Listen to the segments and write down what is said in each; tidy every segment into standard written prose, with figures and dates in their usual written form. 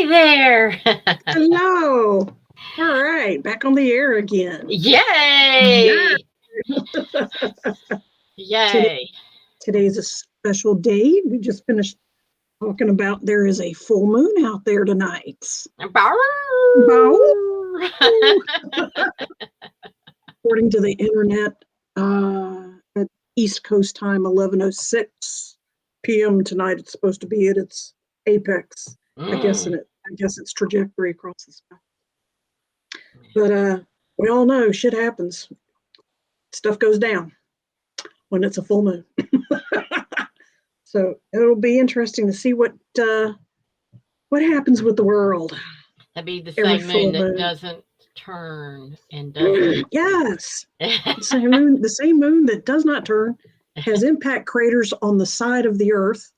Hey there. Hello. All right, back on the air again. Yeah. Yay. Today, Yay. today's a special day. We just finished talking about there is a full moon out there tonight. Bow. Bow. According to the internet, at East Coast time, 11:06 p.m. tonight, it's supposed to be at its apex. Mm. I guess its trajectory across the sky. But we all know shit happens. Stuff goes down when it's a full moon. So it'll be interesting to see what happens with the world That'd be the every same full moon that moon. doesn't turn and doesn't. Yes, the same moon that does not turn has impact craters on the side of the Earth,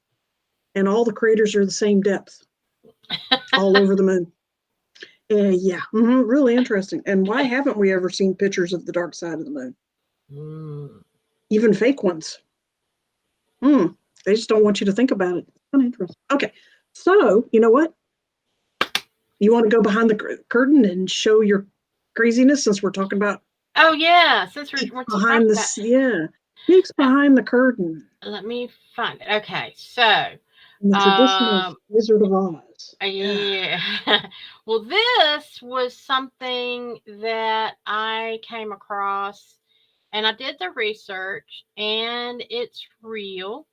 and all the craters are the same depth all over the moon. Yeah, really interesting. And why haven't we ever seen pictures of the dark side of the moon? Mm. Even fake ones. Hmm. They just don't want you to think about it. It's kind of interesting. Okay, so you know what? You want to go behind the curtain and show your craziness since we're talking about Oh yeah, since we're behind talking about, this, yeah, peeks uh, behind the curtain let me find it. Okay, so in the tradition of um Wizard of Oz. Yeah. yeah. Well, this was something that I came across and I did the research and it's real.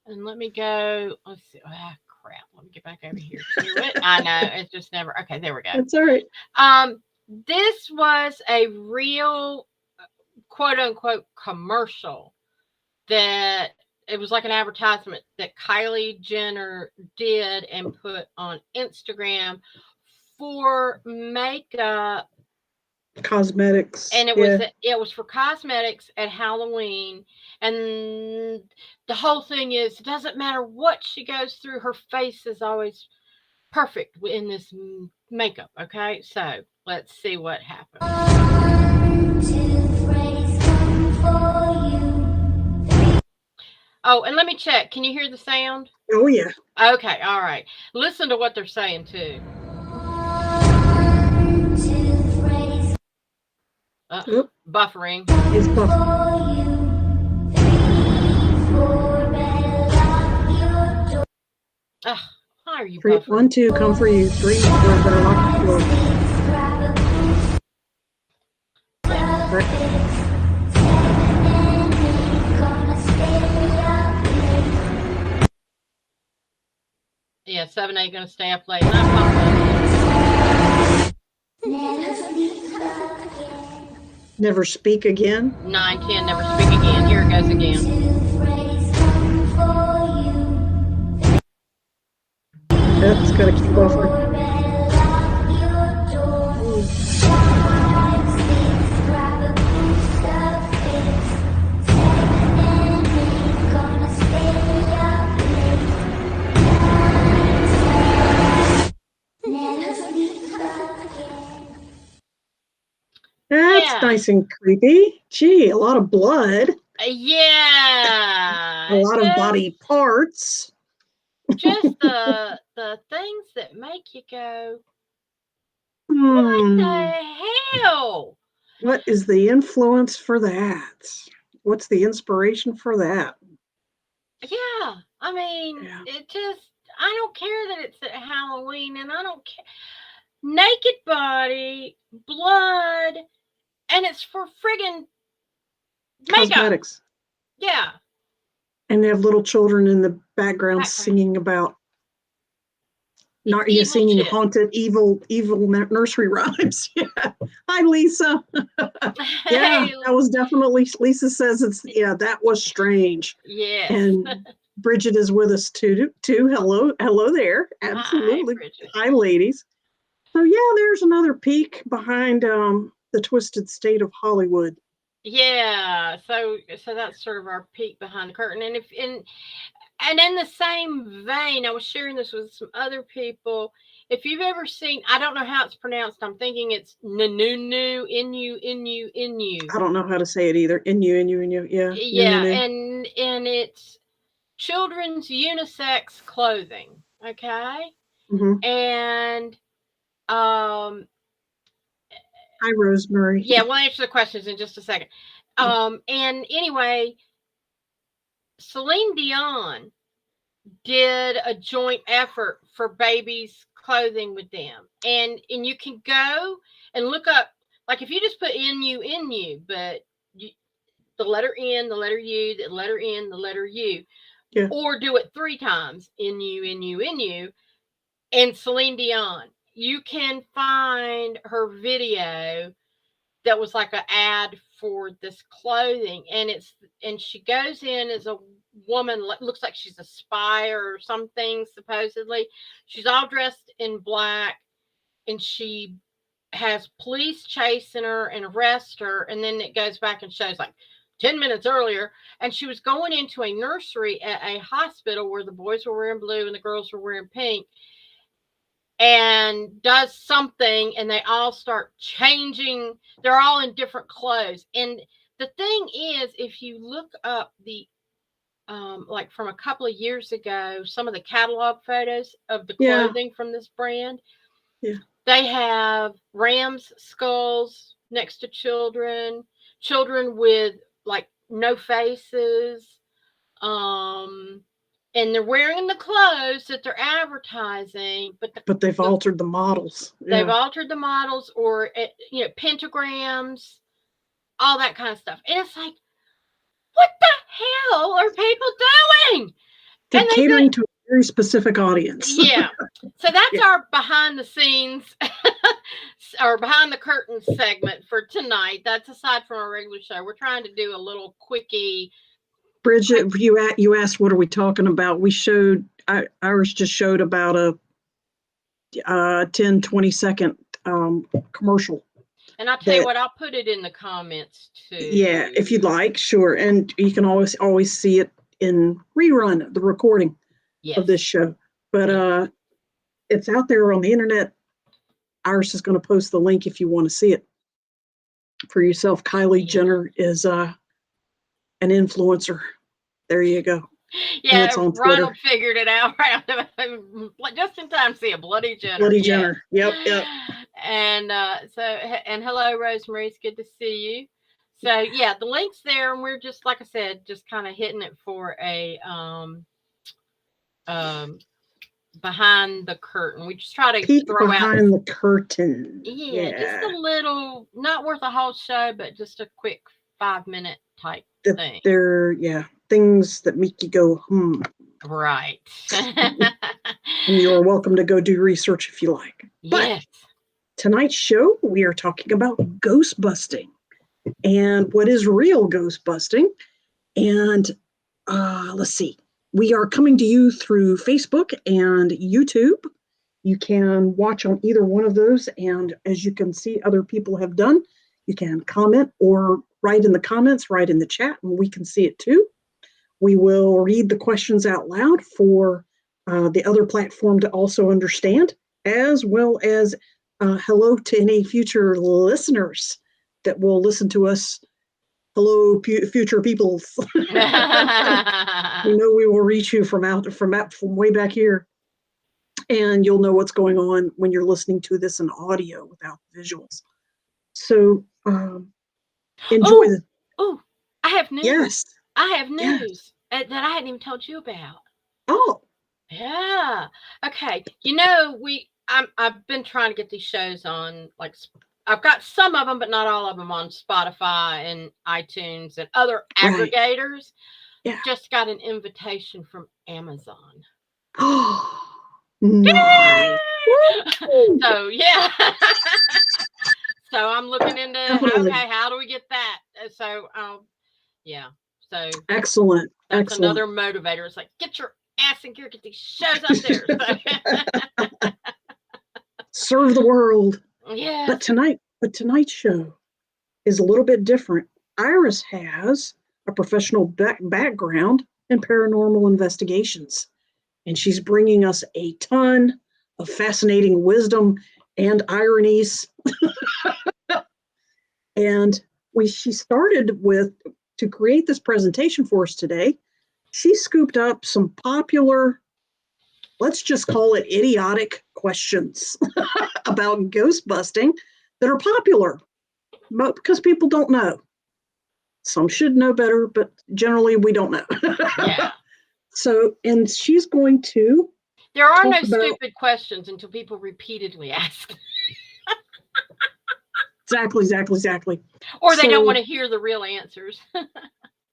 And let me go. Let's see. Ah, crap. Let me get back over here to it. I know it's just never. Okay, there we go. That's all right. Um, this was a real quote unquote commercial that it was like an advertisement that Kylie Jenner did and put on Instagram for makeup, Cosmetics. and Yeah. it was for cosmetics at Halloween, and the whole thing is it doesn't matter what she goes through, her face is always perfect in this makeup. Okay, so let's see what happens. Oh, and let me check. Can you hear the sound? Oh yeah. Okay, all right. Listen to what they're saying too. Oh, Buffering. it's buff. Ugh, why are you Three, buffering? 1, 2, come for you. 3, 4, better lock the door. Yeah. Right. Yeah, 7 8 gonna stay up late. And I Never speak again. 9 10 never speak again. Here it goes again. Yep, it's got to keep buffering. Mm. That's Yeah. nice and creepy. Gee, a lot of blood, a Yeah. lot of body parts. Just the things that make you go, what Hmm. the hell? What is the influence for that? What's the inspiration for that? Yeah. I mean, Yeah. it just I don't care that it's at Halloween and I don't care. Naked body, blood, and it's for friggin' makeup. Cosmetics. Yeah. And they have little children in the background Background. singing about not you Evil singing shit. haunted evil nursery rhymes. Yeah. Hi Lisa. Yeah, Hey, that was definitely Lisa says it's yeah, that was strange. yes. And Bridget is with us too. Hello there. Hi, Absolutely. Bridget. Hi ladies. So yeah, there's another peek behind the twisted state of Hollywood. Yeah, so that's sort of our peek behind the curtain. And if and in the same vein, I was sharing this with some other people. If you've ever seen, I don't know how it's pronounced. I'm thinking it's Nunu, Inu, Inu, Inu. I don't know how to say it either. In you. Yeah. No, no, Yeah, no. and it's children's unisex clothing. Okay, Mhm. And um, Hi, Rosemary. yeah, we'll answer the questions in just a second. And anyway, Celine Dion did a joint effort for babies clothing with them, and you can go and look up, like if you just put NU, but you, the letter N, the letter U, the letter N, the letter U, Yeah. or do it 3 times, NU, and Celine Dion. You can find her video that was like an ad for this clothing, and she goes in as a woman, looks like she's a spy or something, supposedly. She's all dressed in black, and she has police chasing her and arrest her, and then it goes back and shows like 10 minutes earlier, and she was going into a nursery at a hospital where the boys were wearing blue and the girls were wearing pink, and does something, and they all start changing. They're all in different clothes. And the thing is, if you look up the like from a couple of years ago, some of the catalog photos of the Yeah. clothing from this brand, Yeah. they have ram's skulls next to children with like no faces, um and they're wearing the clothes that they're advertising, but But they've the altered the models. they've Yeah. altered the models, or pentagrams, all that kind of stuff. And it's like, what the hell are people doing? They're And they catering did, to a very specific audience. yeah. So that's Yeah. our behind the scenes or behind the curtains segment for tonight. That's aside from our regular show. We're trying to do a little quickie. Bridget, you asked what are we talking about? We showed Iris just showed about a 10, 20-second commercial. And I'll tell you That, what, I'll put it in the comments yeah, if you'd too. like, sure. And you can always see it in rerun, the recording of this Yes. show. But Yeah. it's out there on the internet. Iris is going to post the link if you want to see it for yourself. Kylie Yeah. Jenner is an influencer. There you go. And Yeah, it's on Twitter. Ronald figured it out right just in time to see a bloody Jenner. Bloody Yes. Jenner. Yep, yep. And and hello, Rosemary. It's good to see you. So yeah, the link's there, and we're just, like I said, just kind of hitting it for a um behind the curtain. We just try to Peek throw out, behind the curtain. yeah, just Yeah. a little, not worth a whole show, but just a quick 5 minute type That thing. they're things that make you go, Right. And you're welcome to go do research if you like. But Yes. tonight's show, we are talking about ghost busting and what is real ghost busting. And let's see, we are coming to you through Facebook and YouTube. You can watch on either one of those. And as you can see, other people have done, you can comment or write in the comments, write in the chat, and we can see it too. We will read the questions out loud for the other platform to also understand, as well as hello to any future listeners that will listen to us. Hello, future peoples. We know we will reach you from way back here, and you'll know what's going on when you're listening to this in audio without visuals. So enjoy Oh, the. oh, I have news. Yes, I have yes. news that I hadn't even told you about. Oh, Yeah. Okay. I've been trying to get these shows on, like, I've got some of them, but not all of them, on Spotify and iTunes and other right. aggregators. Yeah. Just got an invitation from Amazon. Oh, nice. Woo! So yeah. So I'm looking into, Definitely. okay, how do we get that? So yeah. So Excellent. that's Excellent. another motivator. It's like, get your ass in gear, get these shows up there. So. Serve the world. Yes. But tonight's show is a little bit different. Iris has a professional background in paranormal investigations, and she's bringing us a ton of fascinating wisdom and ironies. And she started with, to create this presentation for us today, she scooped up some popular, let's just call it idiotic questions about ghost busting that are popular, but because people don't know. Some should know better, but generally we don't know. Yeah. So, and she's going to There are no talk about stupid questions until people repeatedly ask, exactly. or they don't want So to hear the real answers.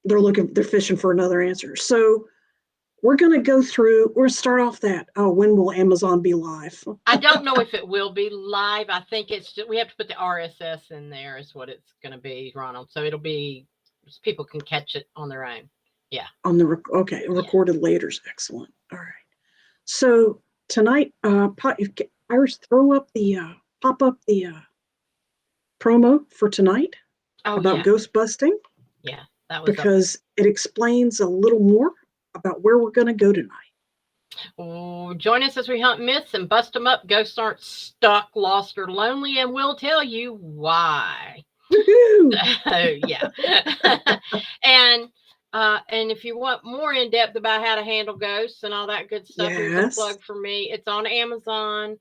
they're fishing for another answer. So we're going to go through, we'll start off that. Oh, when will Amazon be live? I don't know if it will be live. I think it's just, we have to put the RSS in there, is what it's going to be, Ronald. So it'll be, people can catch it on their own. Yeah. On the, okay, Yeah. recorded later is excellent. All right. So tonight, Iris, pop up the promo for tonight about Yeah. ghost busting. Yeah. That was because it explains a little more about where we're going to go tonight. Oh, join us as we hunt myths and bust them up. Ghosts aren't stuck, lost, or lonely, and we'll tell you why. Yeah. And if you want more in depth about how to handle ghosts and all that good stuff, here's a plug for me. It's on Amazon.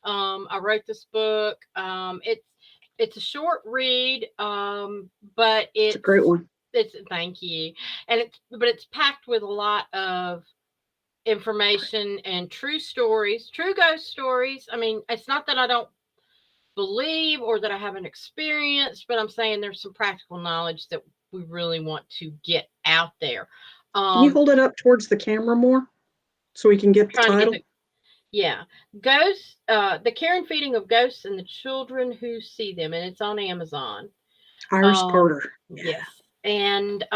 I wrote this book. It's a short read, but it's a great one. It's thank you, and it's packed with a lot of information and true stories, true ghost stories. I mean, it's not that I don't believe or that I haven't experienced, but I'm saying there's some practical knowledge that we really want to get out there. Can you hold it up towards the camera more so we can get the title? Ghosts, the care and feeding of ghosts and the children who see them, and it's on Amazon. Iris Carter. Yes. And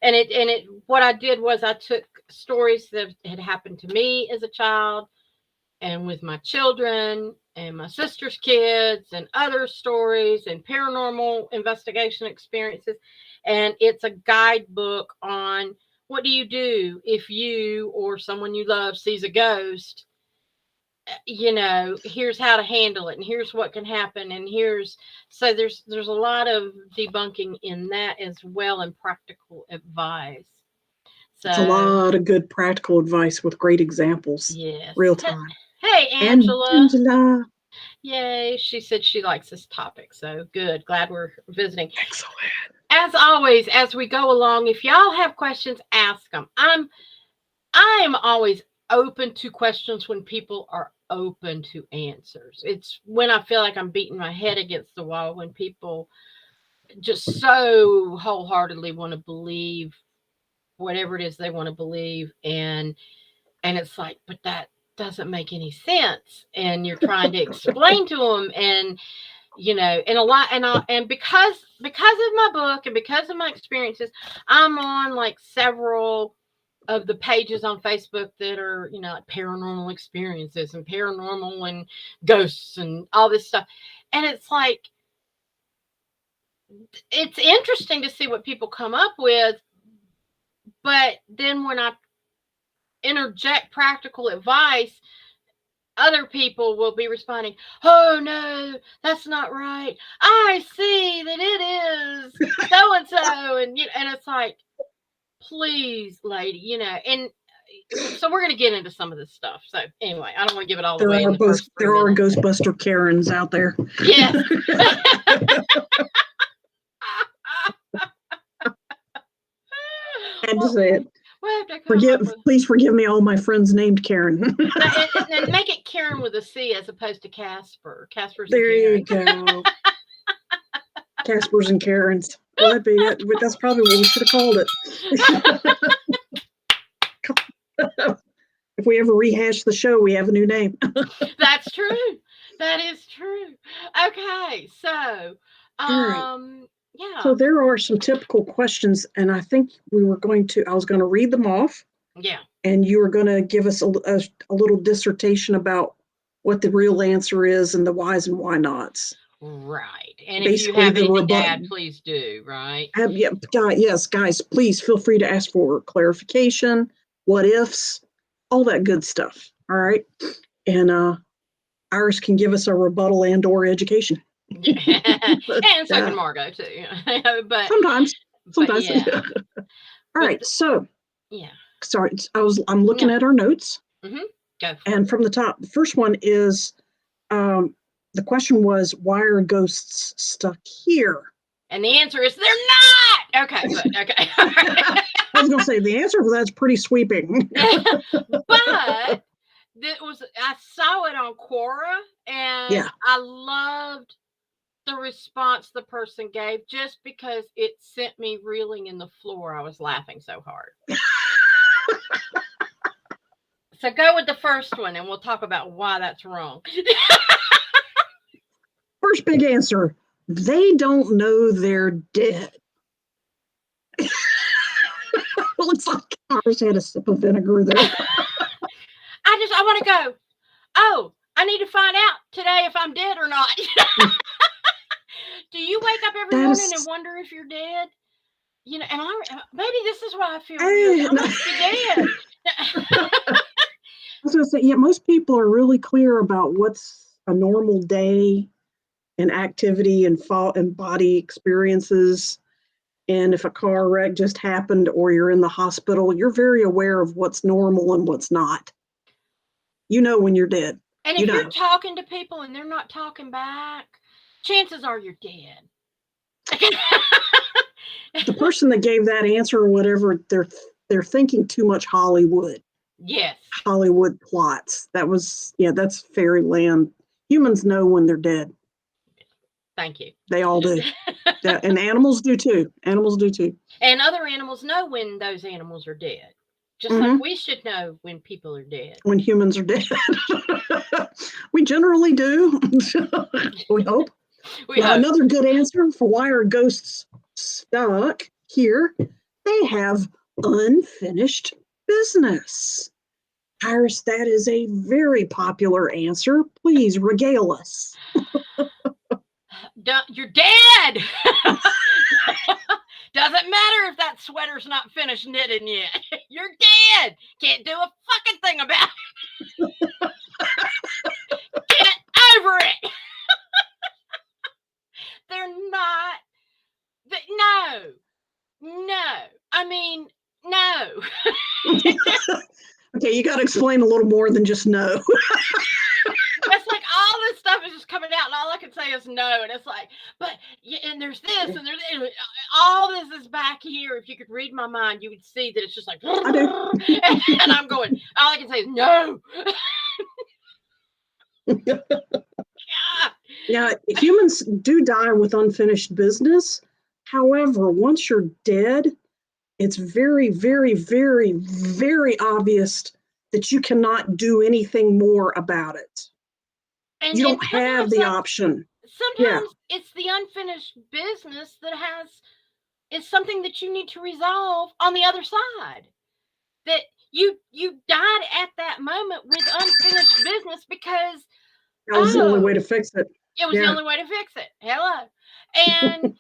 it what I did was I took stories that had happened to me as a child and with my children and my sister's kids and other stories and paranormal investigation experiences, and it's a guidebook on what do you do if you or someone you love sees a ghost. Here's how to handle it, and here's what can happen, and there's a lot of debunking in that as well, and practical advice. So it's a lot of good practical advice with great examples. Yes. Real time. Hey, Angela. Angela. Yay. She said she likes this topic. So good. Glad we're visiting. Excellent. As always, as we go along, if y'all have questions, ask them. I'm always open to questions when people are open to answers. It's when I feel like I'm beating my head against the wall, when people just so wholeheartedly want to believe whatever it is they want to believe, and it's like, but that doesn't make any sense, and you're trying to explain to them, and and a lot, and because of my book and because of my experiences, I'm on like several of the pages on Facebook that are, like paranormal experiences and paranormal and ghosts and all this stuff. And it's like, it's interesting to see what people come up with. But then when I interject practical advice, other people will be responding, oh no, that's not right. I see that it is so and so. And it's like, please, lady, and so we're going to get into some of this stuff. So anyway, I don't want to give it all away. There are Ghostbuster Karens out there. Yes. I had to say it. Please forgive me, all my friends named Karen. and make it Karen with a C as opposed to Casper. Casper's there you go. Caspers and Karens. Well, that's probably what we should have called it. If we ever rehash the show, we have a new name. That's true. That is true. Okay, so yeah. So there are some typical questions, and I think I was going to read them off. Yeah. And you were going to give us a little dissertation about what the real answer is and the whys and why nots. Right. And basically, if you have anything to add, please do, right? Yes, guys, please feel free to ask for clarification, what ifs, all that good stuff. All right. And Iris can give us a rebuttal and or education. And so can Margot too. But sometimes. Yeah. All right. So yeah. Sorry, I'm looking at our notes. Mm-hmm. Go for it. And from the top, the first one is um, the question was, why are ghosts stuck here? And the answer is they're not. Okay, good. Okay. All right. I was going to say the answer for that's pretty sweeping. But I saw it on Quora and Yeah. I loved the response the person gave just because it sent me reeling in the floor. I was laughing so hard. So go with the first one and we'll talk about why that's wrong. First big answer, they don't know they're dead. Looks like ours had a sip of vinegar there. I want to go, oh, I need to find out today if I'm dead or not. Do you wake up every That morning and is, wonder if you're dead? And maybe this is why I feel weird. I no. must be dead. I was going to say, yeah, most people are really clear about what's a normal day and activity and body experiences. And if a car wreck just happened or you're in the hospital, you're very aware of what's normal and what's not. You know when you're dead. And You if you're know. talking to people and they're not talking back, chances are you're dead. The person that gave that answer or whatever, they're thinking too much Hollywood. Yes. Hollywood plots. That's fairyland. Humans know when they're dead. Thank you. They all do. Yeah, and animals do too. Animals do too. And other animals know when those animals are dead. Just like we should know when people are dead. When humans are dead. We generally do. We hope. Now, another good answer for why are ghosts stuck here? They have unfinished business. Iris, that is a very popular answer. Please regale us. You're dead. Doesn't matter if that sweater's not finished knitting yet. You're dead. Can't do a fucking thing about it. Get over it. They're not. No. I mean, no. Okay, you got to explain a little more than just no. It's like all this stuff is just coming out, and all I can say is no. And it's like, but and there's this, and there's all this is back here. If you could read my mind, you would see that it's just like, I do. and I'm going. All I can say is no. Yeah, humans do die with unfinished business. However, once you're dead, it's very, very, very, very obvious that you cannot do anything more about it. You don't have the option. Sometimes it's the unfinished business that is something that you need to resolve on the other side. That you died at that moment with unfinished business because that was the only way to fix it. It was the only way to fix it. Hello. And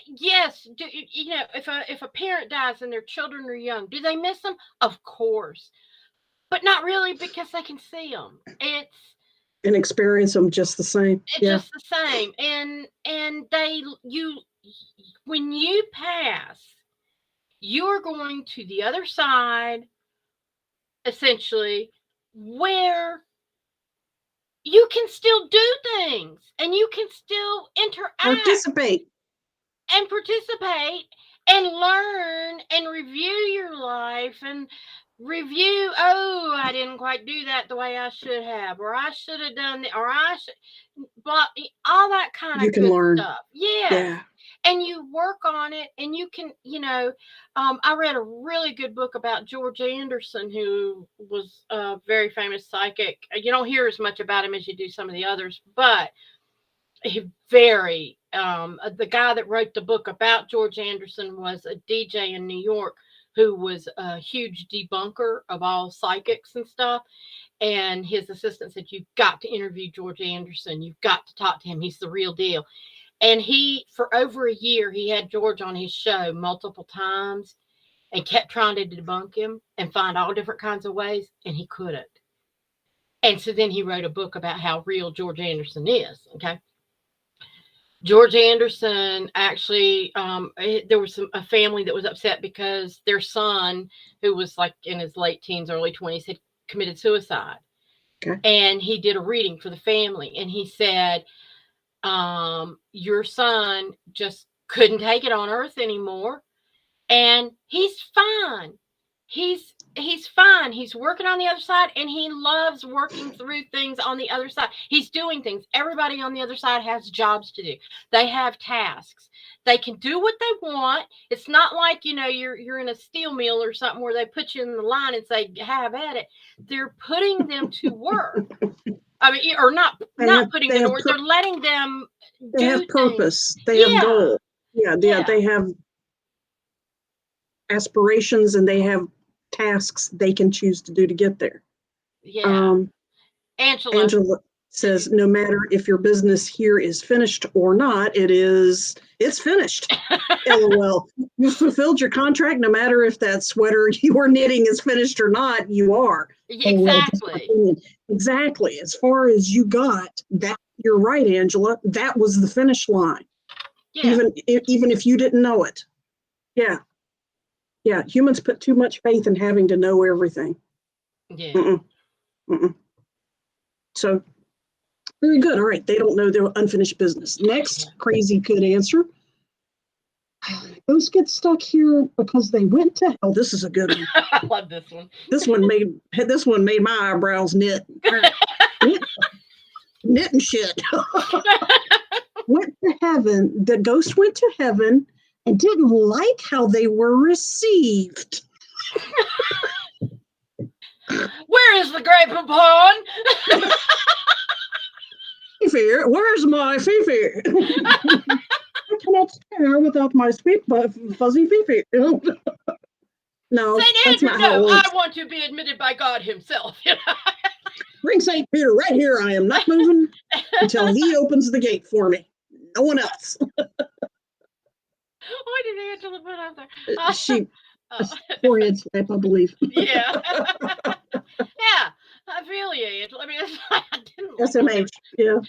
yes, if a parent dies and their children are young, do they miss them? Of course. But not really, because they can see them. And experience them just the same. It's just the same. And when you pass, you're going to the other side, essentially, where you can still do things and you can still interact, participate and learn and review your life and review, oh, I didn't quite do that the way I should have, or I should have done it, or I should, but all that kind of good learn stuff. Yeah. And you work on it, and you can, I read a really good book about George Anderson, who was a very famous psychic. You don't hear as much about him as you do some of the others, but he the guy that wrote the book about George Anderson was a DJ in New York who was a huge debunker of all psychics and stuff. And his assistant said, you've got to interview George Anderson. You've got to talk to him. He's the real deal. And for over a year, he had George on his show multiple times and kept trying to debunk him and find all different kinds of ways, and he couldn't. And so then he wrote a book about how real George Anderson is, okay? George Anderson actually, there was a family that was upset because their son, who was like in his late teens, early 20s, had committed suicide. Okay. And he did a reading for the family, and he said, your son just couldn't take it on earth anymore, and he's fine. He's fine. He's working on the other side, and he loves working through things on the other side. He's doing things. Everybody on the other side has jobs to do. They have tasks. They can do what they want. It's not like, you're in a steel mill or something where they put you in the line and say have at it. They're putting them to work. I mean, or not putting them to work. They're letting them they have do purpose. things. They have goal. Yeah. They have aspirations, and they have tasks they can choose to do to get there. Yeah. Angela says, no matter if your business here is finished or not, it's finished. LOL. You fulfilled your contract, no matter if that sweater you were knitting is finished or not, you are. Exactly. Exactly. As far as you got, that you're right, Angela. That was the finish line. Yeah. Even if you didn't know it. Yeah. Yeah. Humans put too much faith in having to know everything. Yeah. Mm-mm. Mm-mm. So very good. All right. They don't know their unfinished business. Next, crazy good answer. Those get stuck here because they went to hell. This is a good one. I love this one. This one made my eyebrows knit. Knit and shit. Went to heaven. The ghost went to heaven and didn't like how they were received. Where is the grape upon? Fifi, where's my Fifi? I cannot stare without my sweet fuzzy Fifi. No, Saint that's Andrew, not how it no, I works. want to be admitted by God himself. Bring St. Peter right here. I am not moving until he opens the gate for me. No one else. What did Angela put out there? She forehead slap, I believe. Yeah. Yeah. I feel you, Angela. I mean, it's like, I didn't like SMH. Yeah.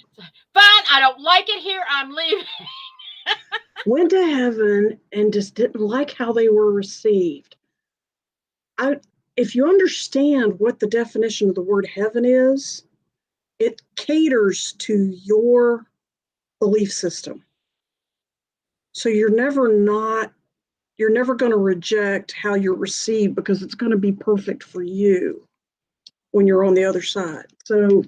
Fine, I don't like it here. I'm leaving. Went to heaven and just didn't like how they were received. If you understand what the definition of the word heaven is, it caters to your belief system. So you're never going to reject how you're received, because it's going to be perfect for you when you're on the other side. So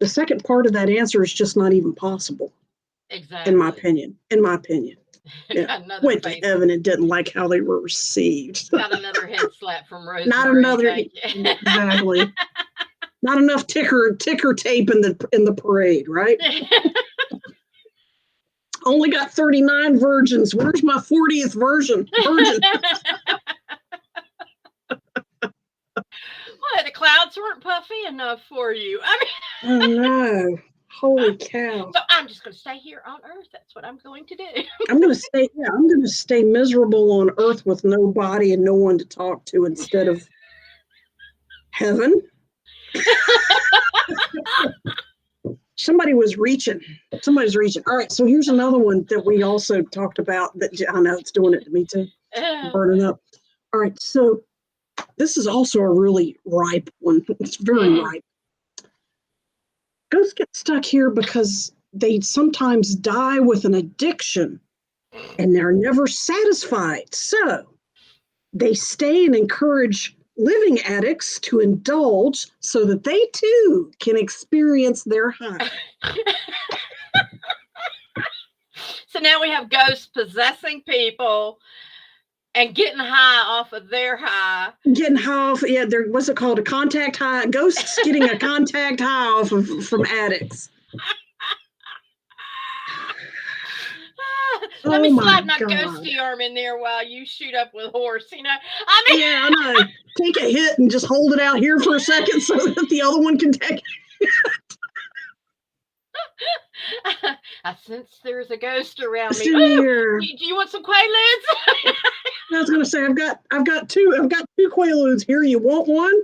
the second part of that answer is just not even possible. Exactly. In my opinion. Yeah. Went to heaven and didn't like how they were received. Got another head slap from Rosemary. Not another. Exactly. Not enough ticker tape in the parade, right? Only got 39 virgins. Where's my 40th virgin? What, the clouds weren't puffy enough for you? I mean, oh no. Holy cow. So I'm just going to stay here on Earth. That's what I'm going to do. I'm going to stay miserable on Earth with no body and no one to talk to instead of heaven. Somebody's reaching. All right, so here's another one that we also talked about that I know it's doing it to me too. Burning up. All right, so this is also a really ripe one. It's very ripe. Ghosts get stuck here because they sometimes die with an addiction and they're never satisfied. So they stay and encourage living addicts to indulge so that they too can experience their high. So now we have ghosts possessing people and getting high off of their high. What's it called? A contact high. Ghosts getting a contact high off from addicts. Let me slide my ghosty arm in there while you shoot up with horse, Yeah, I know. Take a hit and just hold it out here for a second so that the other one can take it. I sense there's a ghost around me. Here. Do you want some Quaaludes? I was going to say I've got two Quaaludes here. You want one?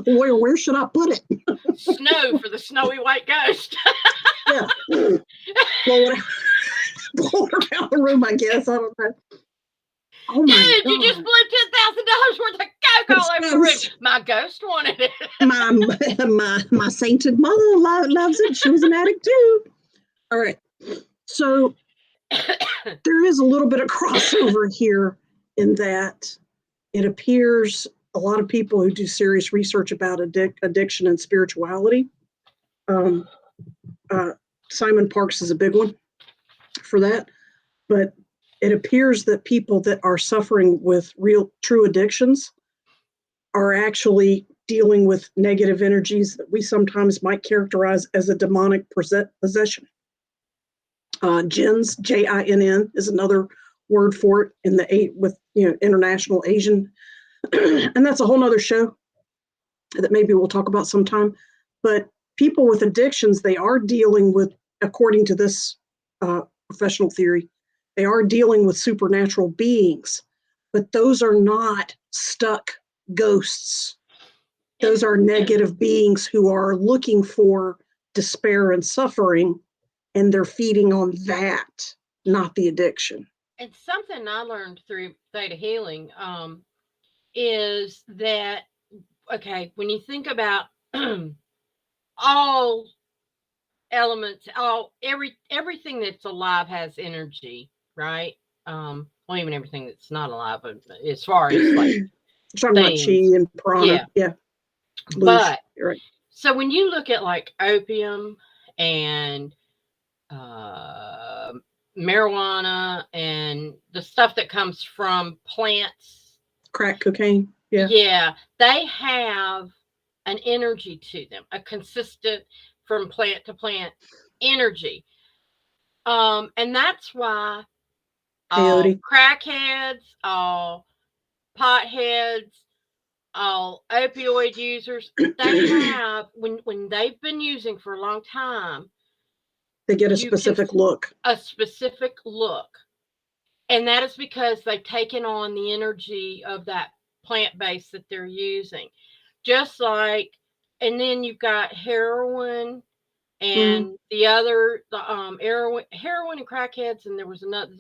Where should I put it? Snow for the snowy white ghost. Yeah. Blow it around the room, I guess. I don't know. Oh my Dude, God. You just blew $10,000 worth of Coke all over the room. It's- My ghost wanted it. my sainted mother loves it. She was an addict too. All right. So there is a little bit of crossover here in that it appears a lot of people who do serious research about addiction and spirituality. Um, Simon Parks is a big one for that, but it appears that people that are suffering with real true addictions are actually dealing with negative energies that we sometimes might characterize as a demonic possession. Jins, Jinn, is another word for it in the with international Asian, and that's a whole nother show that maybe we'll talk about sometime. But people with addictions, they are dealing with, according to this professional theory, they are dealing with supernatural beings, but those are not stuck ghosts. Those are negative beings who are looking for despair and suffering, and they're feeding on that, not the addiction. And something I learned through theta healing is that, okay, when you think about all elements, everything that's alive has energy, right? Well, even everything that's not alive, but as far as like talking about chi things, and prana, yeah. Lush, But you're right. so when you look at like opium and uh, marijuana and the stuff that comes from plants, Crack cocaine, yeah, they have an energy to them, a consistent from plant to plant energy. And that's why all peyote. crackheads, all potheads, all opioid users, they have when they've been using for a long time, They get a you can specific look. a specific look. And that is because they've taken on the energy of that plant base that they're using. Just like, and then you've got heroin Mm. and heroin and crackheads, and there was another,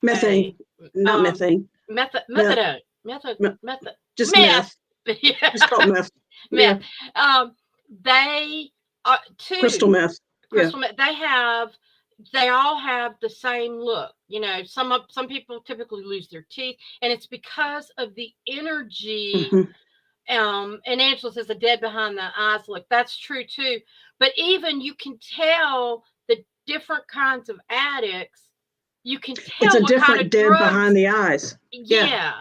Methane, not um, methane. Meth, methadone, method, meth, method, just meth, meth. yeah, Just called meth. meth. Yeah, They crystal two meth. Yeah, crystal meth. They all have the same look. Some people typically lose their teeth, and it's because of the energy. mm-hmm. And Angela says the dead behind the eyes look. That's true too. But even you can tell the different kinds of addicts. You can It's tell a what kind different of dead drugs. behind the eyes. Yeah, Yeah,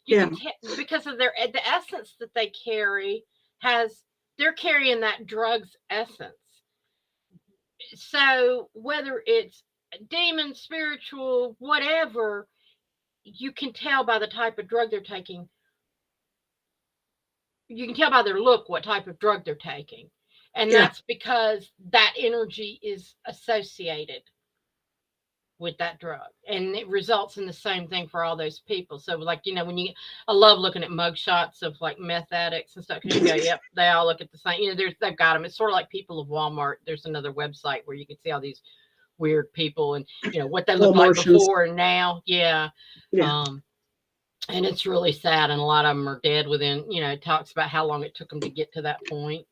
you yeah. can tell because of the essence that they carry has. They're carrying that drug's essence. So whether it's demon, spiritual, whatever, you can tell by the type of drug they're taking. You can tell by their look what type of drug they're taking. And Yeah, that's because that energy is associated with that drug. And it results in the same thing for all those people. So like, I love looking at mug shots of like meth addicts and stuff. Cause you go, yep, they all look at the same, they've got them. It's sort of like people of Walmart. There's another website where you can see all these weird people and what they look little like Martians. before and now. Yeah. Yeah, And it's really sad, and a lot of them are dead within, it talks about how long it took them to get to that point.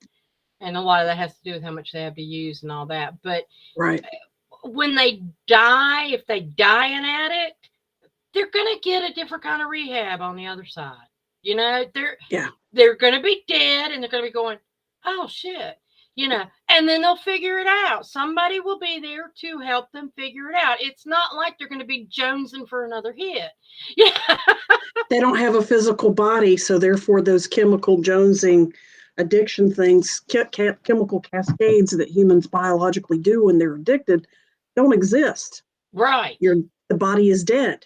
And a lot of that has to do with how much they have to use and all that. But right. when they die, if they die an addict, they're going to get a different kind of rehab on the other side. They're Yeah, they're going to be dead, and they're going to be going, oh shit, and then they'll figure it out. Somebody will be there to help them figure it out. It's not like they're going to be jonesing for another hit. Yeah. they don't have a physical body, so therefore those chemical jonesing addiction things, chemical cascades that humans biologically do when they're addicted, don't exist. Right. The body is dead.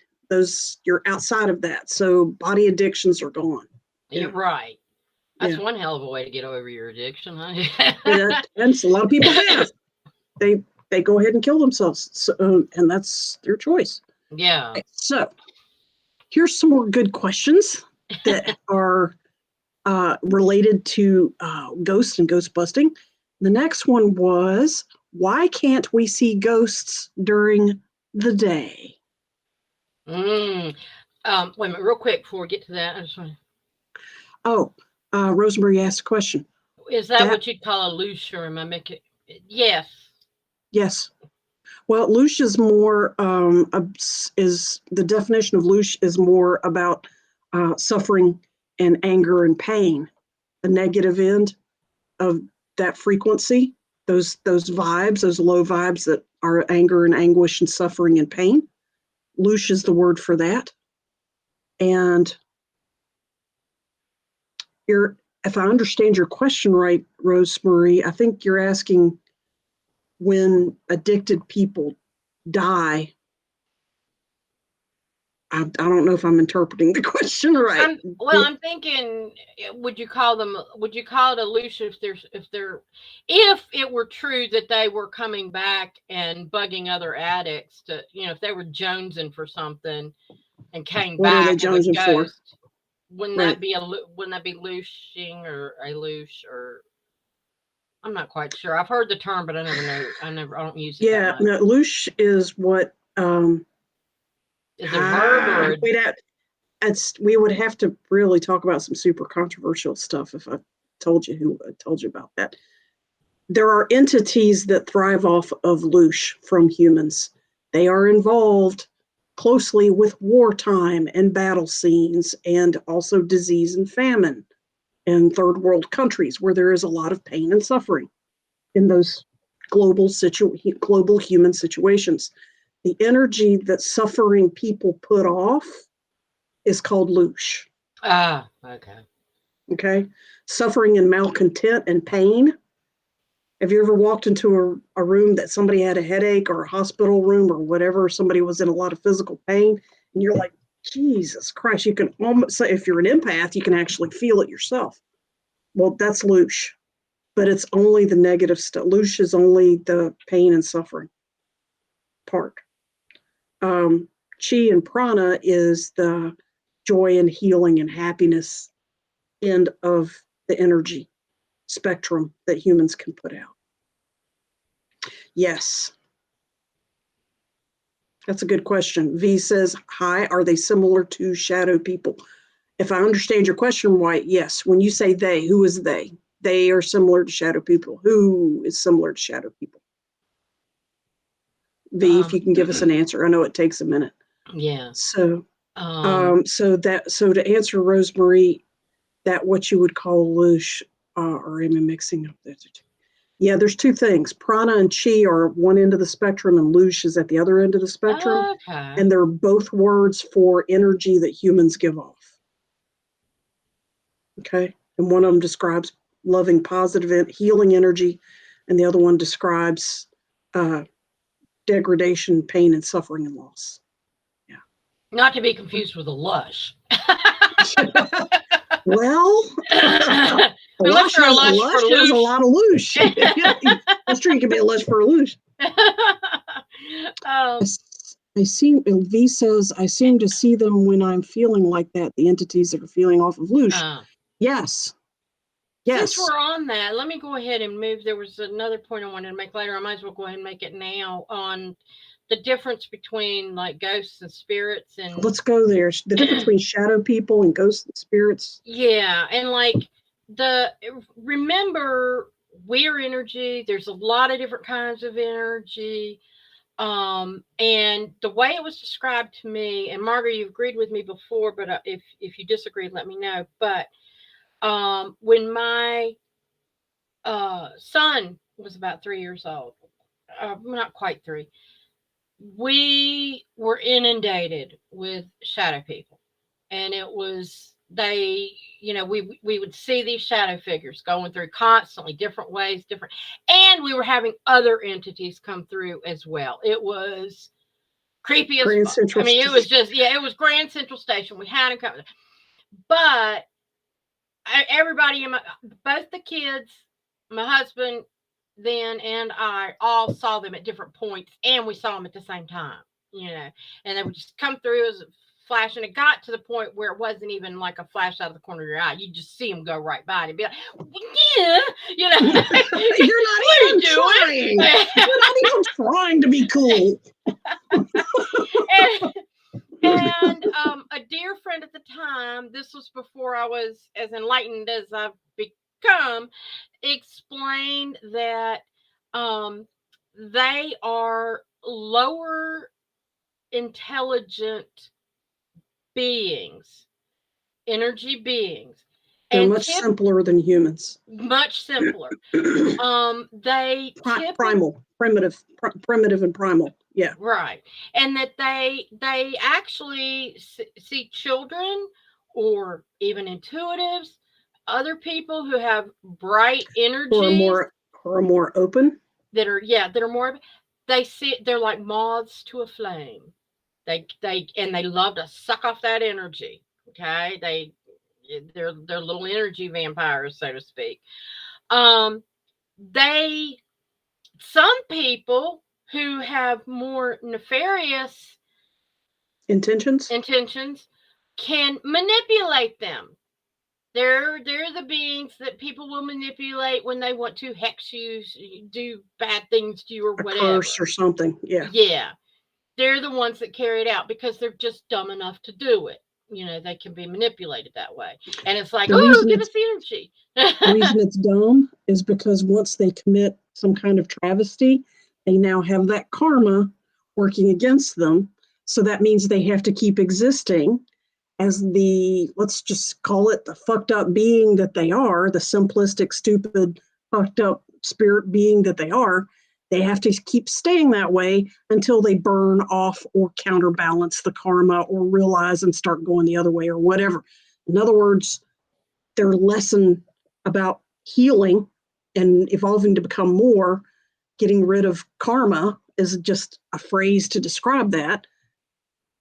You're outside of that, so body addictions are gone. You're right. That's Yeah, one hell of a way to get over your addiction, huh? and a lot of people have. They go ahead and kill themselves, and that's their choice. Yeah. Okay, so here's some more good questions that are related to ghosts and ghost busting. The next one was, why can't we see ghosts during the day? Mm. Wait a minute, real quick before we get to that, I just want Oh, Rosemary asked a question. is that That what you'd call a loose, or am I making? Yes. yes. Well, louche is more is the definition of louche is more about suffering and anger and pain. The negative end of that frequency, those vibes, those low vibes that are anger and anguish and suffering and pain. Louche is the word for that. And you're, if I understand your question right, Rosemary, I think you're asking when addicted people die. I don't know if I'm interpreting the question right. I'm thinking, would you call them? Would you call it a loose if it were true that they were coming back and bugging other addicts to, if they were jonesing for something and came What are they back as a jonesing for? ghost, wouldn't Right. that be wouldn't that be loosing or a loose or I'm not quite sure. I've heard the term, but I don't use it that Yeah. much. No, louche is what Is it a verb or we'd have, we would have to really talk about some super controversial stuff if I told you who I told you about that. There are entities that thrive off of louche from humans. They are involved closely with wartime and battle scenes and also disease and famine in third world countries where there is a lot of pain and suffering in those global human situations. The energy that suffering people put off is called louche. okay. Okay. Suffering and malcontent and pain. Have you ever walked into a room that somebody had a headache or a hospital room or whatever, somebody was in a lot of physical pain, and you're like, Jesus Christ, you can almost say, if you're an empath, you can actually feel it yourself. Well, that's louche, but it's only the negative stuff. Louche is only the pain and suffering part. Chi and prana is the joy and healing and happiness end of the energy spectrum that humans can put out. Yes, that's a good question. V says, hi, are they similar to shadow people? If I understand your question right, yes. When you say they, who is they? They are similar to shadow people. Who is similar to shadow people? V, if Um, you can give us an answer. I know it takes a minute. yeah. So, Um, so to answer Rosemary, that what you would call louche, or am I mixing up those two? Yeah, there's two things. Prana and chi are one end of the spectrum, and louche is at the other end of the spectrum, okay. and they're both words for energy that humans give off. Okay, and one of them describes loving, positive, healing energy, and the other one describes uh, degradation, pain, and suffering and loss. Not to be confused with a lush. Well, Unless you're a a lush for lush has a loosh. lot of louche. That's true. You can be a lush for a louche. um, I seem, V says, I seem to see them when I'm feeling like that, the entities that are feeling off of louche. uh, Yes, since yes. we're on that, let me go ahead and move. There was another point I wanted to make later. I might as well go ahead and make it now on the difference between like ghosts and spirits and Let's go there. The difference between shadow people and ghosts and spirits. yeah, and like the remember we're energy. There's a lot of different kinds of energy. And the way it was described to me, and Margaret, you agreed with me before, but if you disagreed, let me know. But when my son was about 3 years old, not quite three, we were inundated with shadow people, and it was they. We would see these shadow figures going through constantly, different ways, different, and we were having other entities come through as well. It was creepy as Grand fuck. I Central mean, it was Station. just it was Grand Central Station. We had to come, but everybody in both the kids, my husband then and I all saw them at different points, and we saw them at the same time. And they would just come through as a flash, and it got to the point where it wasn't even like a flash out of the corner of your eye. You just see them go right by and be like, yeah, You're not what are even you trying. doing? You're not even trying to be cool. and a time, this was before I was as enlightened as I've become, explained that um, they are lower intelligent beings, energy beings, They're and much simpler than humans. much simpler. They typically Primitive and primal. Yeah. right, and that they actually see children or even intuitives, other people who have bright Who are energies more who are more open. that are more. They see they're like moths to a flame. They love to suck off that energy. Okay, they're little energy vampires, so to speak. Um, they some people who have more nefarious Intentions. intentions can manipulate them. They're the beings that people will manipulate when they want to hex you, do bad things to you, or A whatever. curse or something. Yeah. Yeah, they're the ones that carry it out because they're just dumb enough to do it. They can be manipulated that way, and it's like, The oh, reason give it's us the energy. the reason it's dumb is because once they commit some kind of travesty, they now have that karma working against them. So that means they have to keep existing as the, let's just call it, the fucked up being that they are, the simplistic, stupid, fucked up spirit being that they are. They have to keep staying that way until they burn off or counterbalance the karma or realize and start going the other way or whatever. In other words, their lesson about healing and evolving to become more, getting rid of karma is just a phrase to describe that.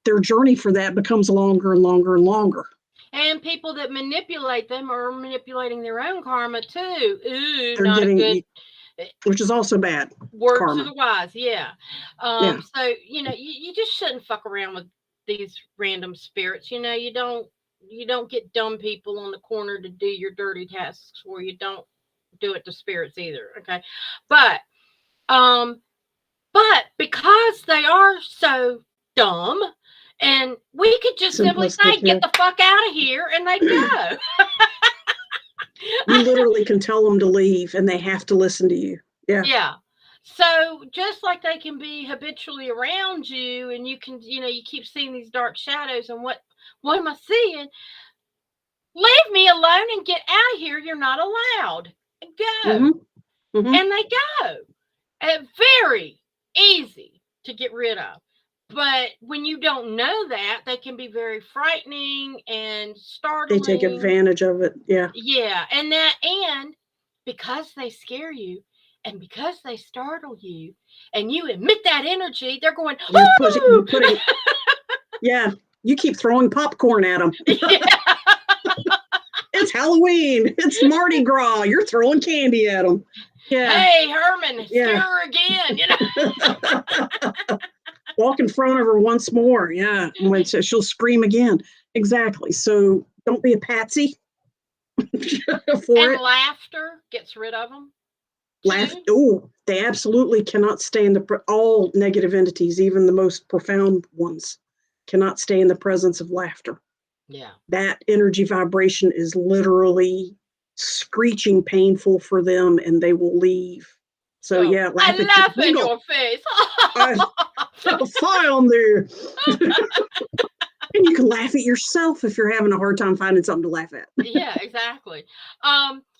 Their journey for that becomes longer and longer and longer. And people that manipulate them are manipulating their own karma too. Ooh, They're not a good getting, which is also bad. It's word to karma. the wise. Yeah. Yeah. So you just shouldn't fuck around with these random spirits. You don't get dumb people on the corner to do your dirty tasks for you. Don't do it to spirits either. Okay. But um but because they are so dumb, and we could just simply say, Simplistic. get Yeah. the fuck out of here, and they'd go. You literally can tell them to leave and they have to listen to you. Yeah. Yeah. So just like they can be habitually around you, and you keep seeing these dark shadows, and what am I seeing? Leave me alone and get out of here. You're not allowed. Go. Mm-hmm. Mm-hmm. And they go. Very easy to get rid of. But when you don't know that, they can be very frightening and They take startling. advantage of it. Yeah. Yeah, and because they scare you and because they startle you and you emit that energy, they're going, You're "Oh!" putting, yeah, you keep throwing popcorn at them. Yeah. It's Halloween. It's Mardi Gras. You're throwing candy at them. Yeah. Hey, Herman, scare Yeah. her again. Walk in front of her once more. Yeah. When she'll scream again. Exactly. So don't be a patsy for And it. laughter gets rid of them Laugh. too. Oh, they absolutely cannot stay in all negative entities, even the most profound ones, cannot stay in the presence of laughter. Yeah. That energy vibration is literally screeching painful for them and they will leave. So So yeah, laugh at I your laugh in giggle. your face. I fly on there. And you can laugh at yourself if you're having a hard time finding something to laugh at. Yeah, exactly.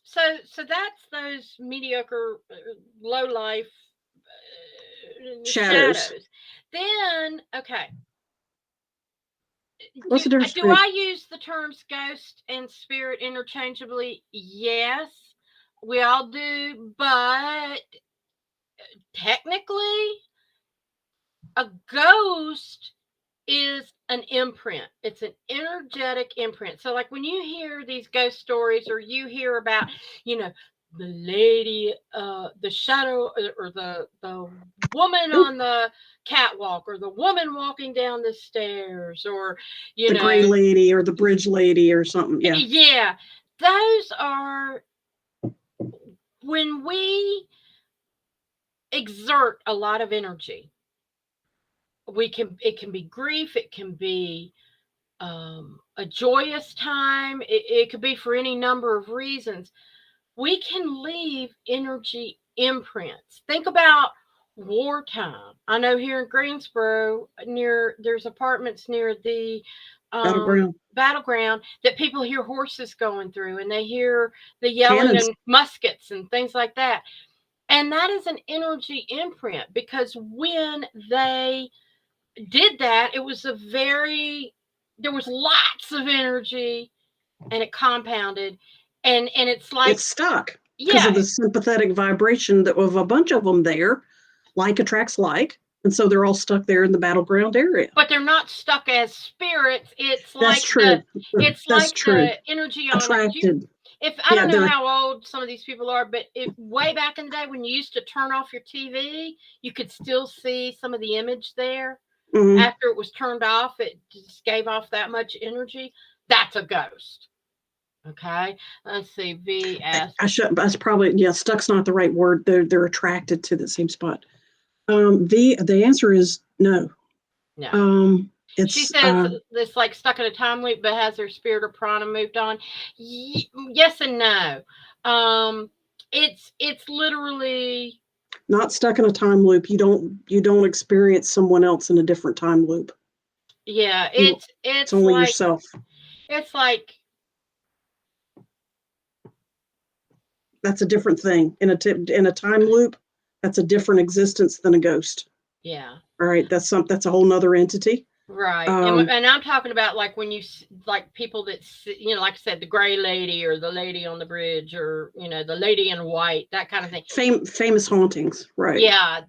So that's those mediocre, low life Shadows. shadows. Then, okay, What's the difference do between I use the terms ghost and spirit interchangeably? Yes, we all do, but technically, a ghost is an imprint. It's an energetic imprint. So like when you hear these ghost stories, or you hear about, you know, the lady, the shadow, or the woman ooh, on the catwalk, or the woman walking down the stairs, or you the gray know, lady or the bridge lady or something? Yeah. yeah, those are when we exert a lot of energy. We can It can be grief, it can be a joyous time. It could be for any number of reasons. We can leave energy imprints. Think about wartime. I know here in Greensboro, near there's apartments near the Battleground battleground that people hear horses going through, and they hear the yelling cannons. and muskets and things like that. And that is an energy imprint because when they did that, it was a very there was lots of energy and it compounded, and it's like It's stuck because yeah, of the sympathetic vibration that of a bunch of them there. Like attracts like, and so they're all stuck there in the battleground area. but they're not stuck as spirits. That's true. It's That's like true. the energy on a do you, Attracted. if I Yeah, don't know they're. how old some of these people are, but if way back in the day when you used to turn off your TV, you could still see some of the image there. Mhm. After it was turned off, it just gave off that much energy. That's a ghost. Okay. Let's see. VS. I should. That's probably yeah. Stuck's not the right word. They're attracted to the same spot. The answer is no. No. She It's says it's like stuck in a time loop, but has their spirit or prana moved on? Yes and no. Um, it's literally not stuck in a time loop. You don't experience someone else in a different time loop. yeah. You it's only yourself. It's like That's a different thing in a time loop. That's a different existence than a ghost. yeah. All right, that's a whole nother entity. Right, Um, and I'm talking about like when like people that like I said, the gray lady or the lady on the bridge or the lady in white, that kind of thing. famous hauntings, right? Yeah,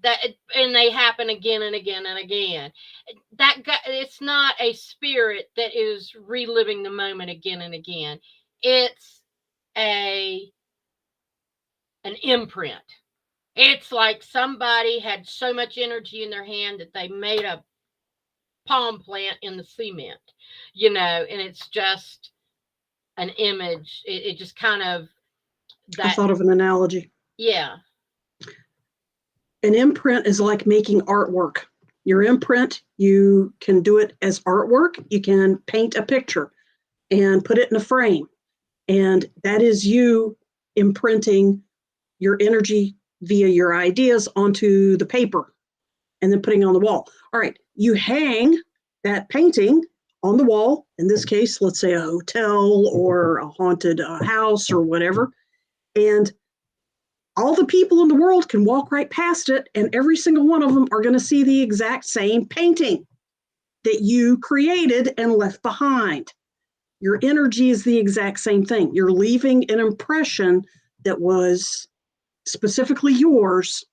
and they happen again and again and again. It's not a spirit that is reliving the moment again and again. It's a an imprint. It's like somebody had so much energy in their hand that they made a palm plant in the cement, and it's just an image. It just kind of I that, thought of an analogy. yeah, An imprint is like making artwork. Your imprint, you can do it as artwork. You can paint a picture and put it in a frame, and that is you imprinting your energy via your ideas onto the paper and then putting it on the wall. All right, you hang that painting on the wall. In this case, let's say a hotel or a haunted house or whatever. And all the people in the world can walk right past it, and every single one of them are going to see the exact same painting that you created and left behind. Your energy is the exact same thing. You're leaving an impression that was specifically yours,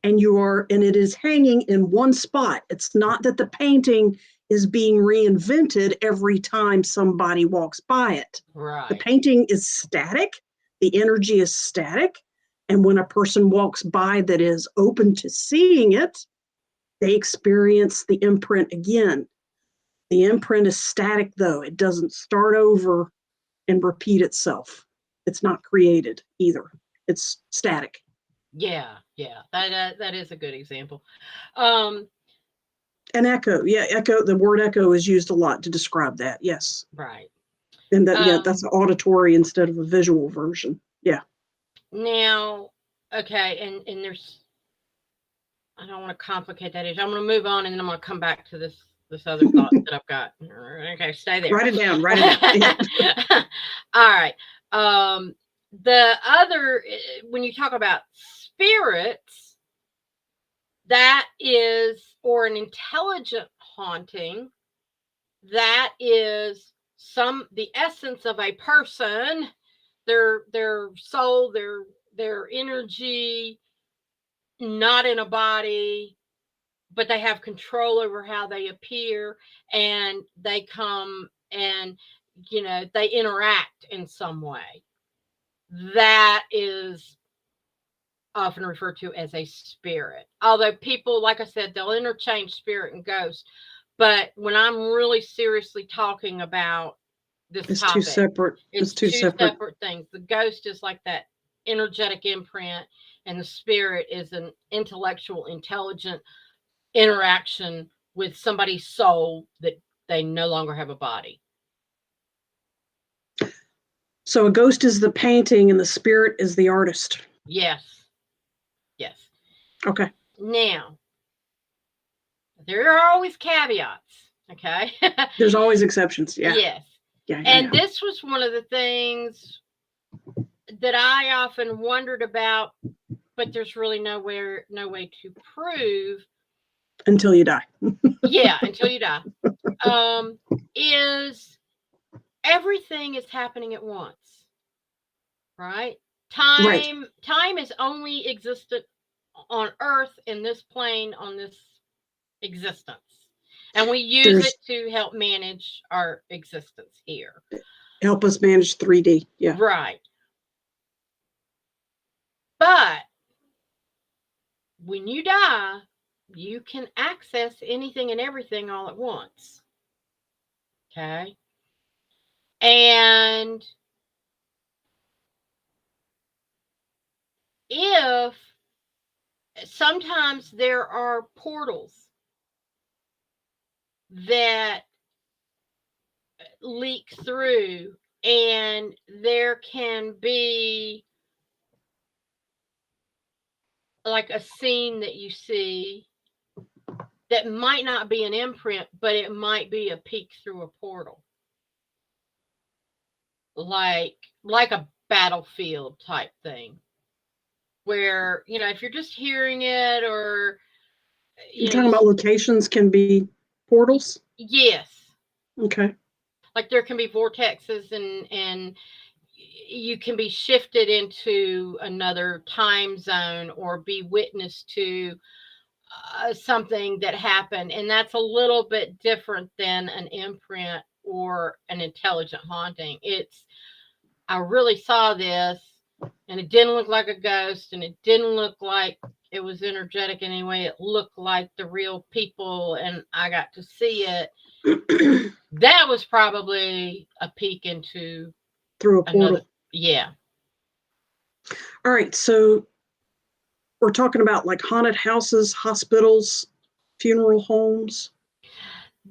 and it is hanging in one spot. It's not that the painting is being reinvented every time somebody walks by it. The right, painting is static, the energy is static, and when a person walks by that is open to seeing it, they experience the imprint again. The imprint is static, though. It doesn't start over and repeat itself. It's not created either. It's static. yeah, yeah. That is a good example. Um, An echo, yeah, echo. The word echo is used a lot to describe that. Yes, right. and that yeah, Um, that's auditory instead of a visual version. Yeah. Now, okay, and there's I don't want to complicate that. I'm going to move on, and then I'm going to come back to this other thought that I've got. Okay, stay there. Write it down. Write it down. Yeah. All right. The other when you talk about spirits, that is or an intelligent haunting, that is the essence of a person, their soul, their energy, not in a body, but they have control over how they appear, and they come and they interact in some way. That is often referred to as a spirit, although people, like I said, they'll interchange spirit and ghost. But when I'm really seriously talking about this It's two topic, separate. It's it's two two separate. separate things. The ghost is like that energetic imprint, and the spirit is an intellectual, intelligent interaction with somebody's soul that they no longer have a body. So a ghost is the painting and the spirit is the artist. Yes. Yes. Okay. Now, there are always caveats. Okay. There's always exceptions. Yeah. Yes. Yeah. And this was one of the things that I often wondered about, but there's really no way to prove until you die. Yeah, until you die. Is everything is happening at once, right? Right. Time is only existent on Earth in this plane on this existence, and we use it There's to help manage our existence here. help us manage 3D. Yeah. Right. But when you die, you can access anything and everything all at once. Okay. And if sometimes there are portals that leak through, and there can be like a scene that you see that might not be an imprint, but it might be a peek through a portal, like a battlefield type thing, where if you're just hearing it, or You're talking about locations can be portals? Yes. Okay. Like there can be vortexes, and you can be shifted into another time zone or be witness to something that happened, and that's a little bit different than an imprint or an intelligent haunting. I really saw this, and it didn't look like a ghost, and it didn't look like it was energetic anyway. It looked like the real people, and I got to see it. That was probably a peek into through a portal. Yeah. All right, so we're talking about like haunted houses, hospitals, funeral homes.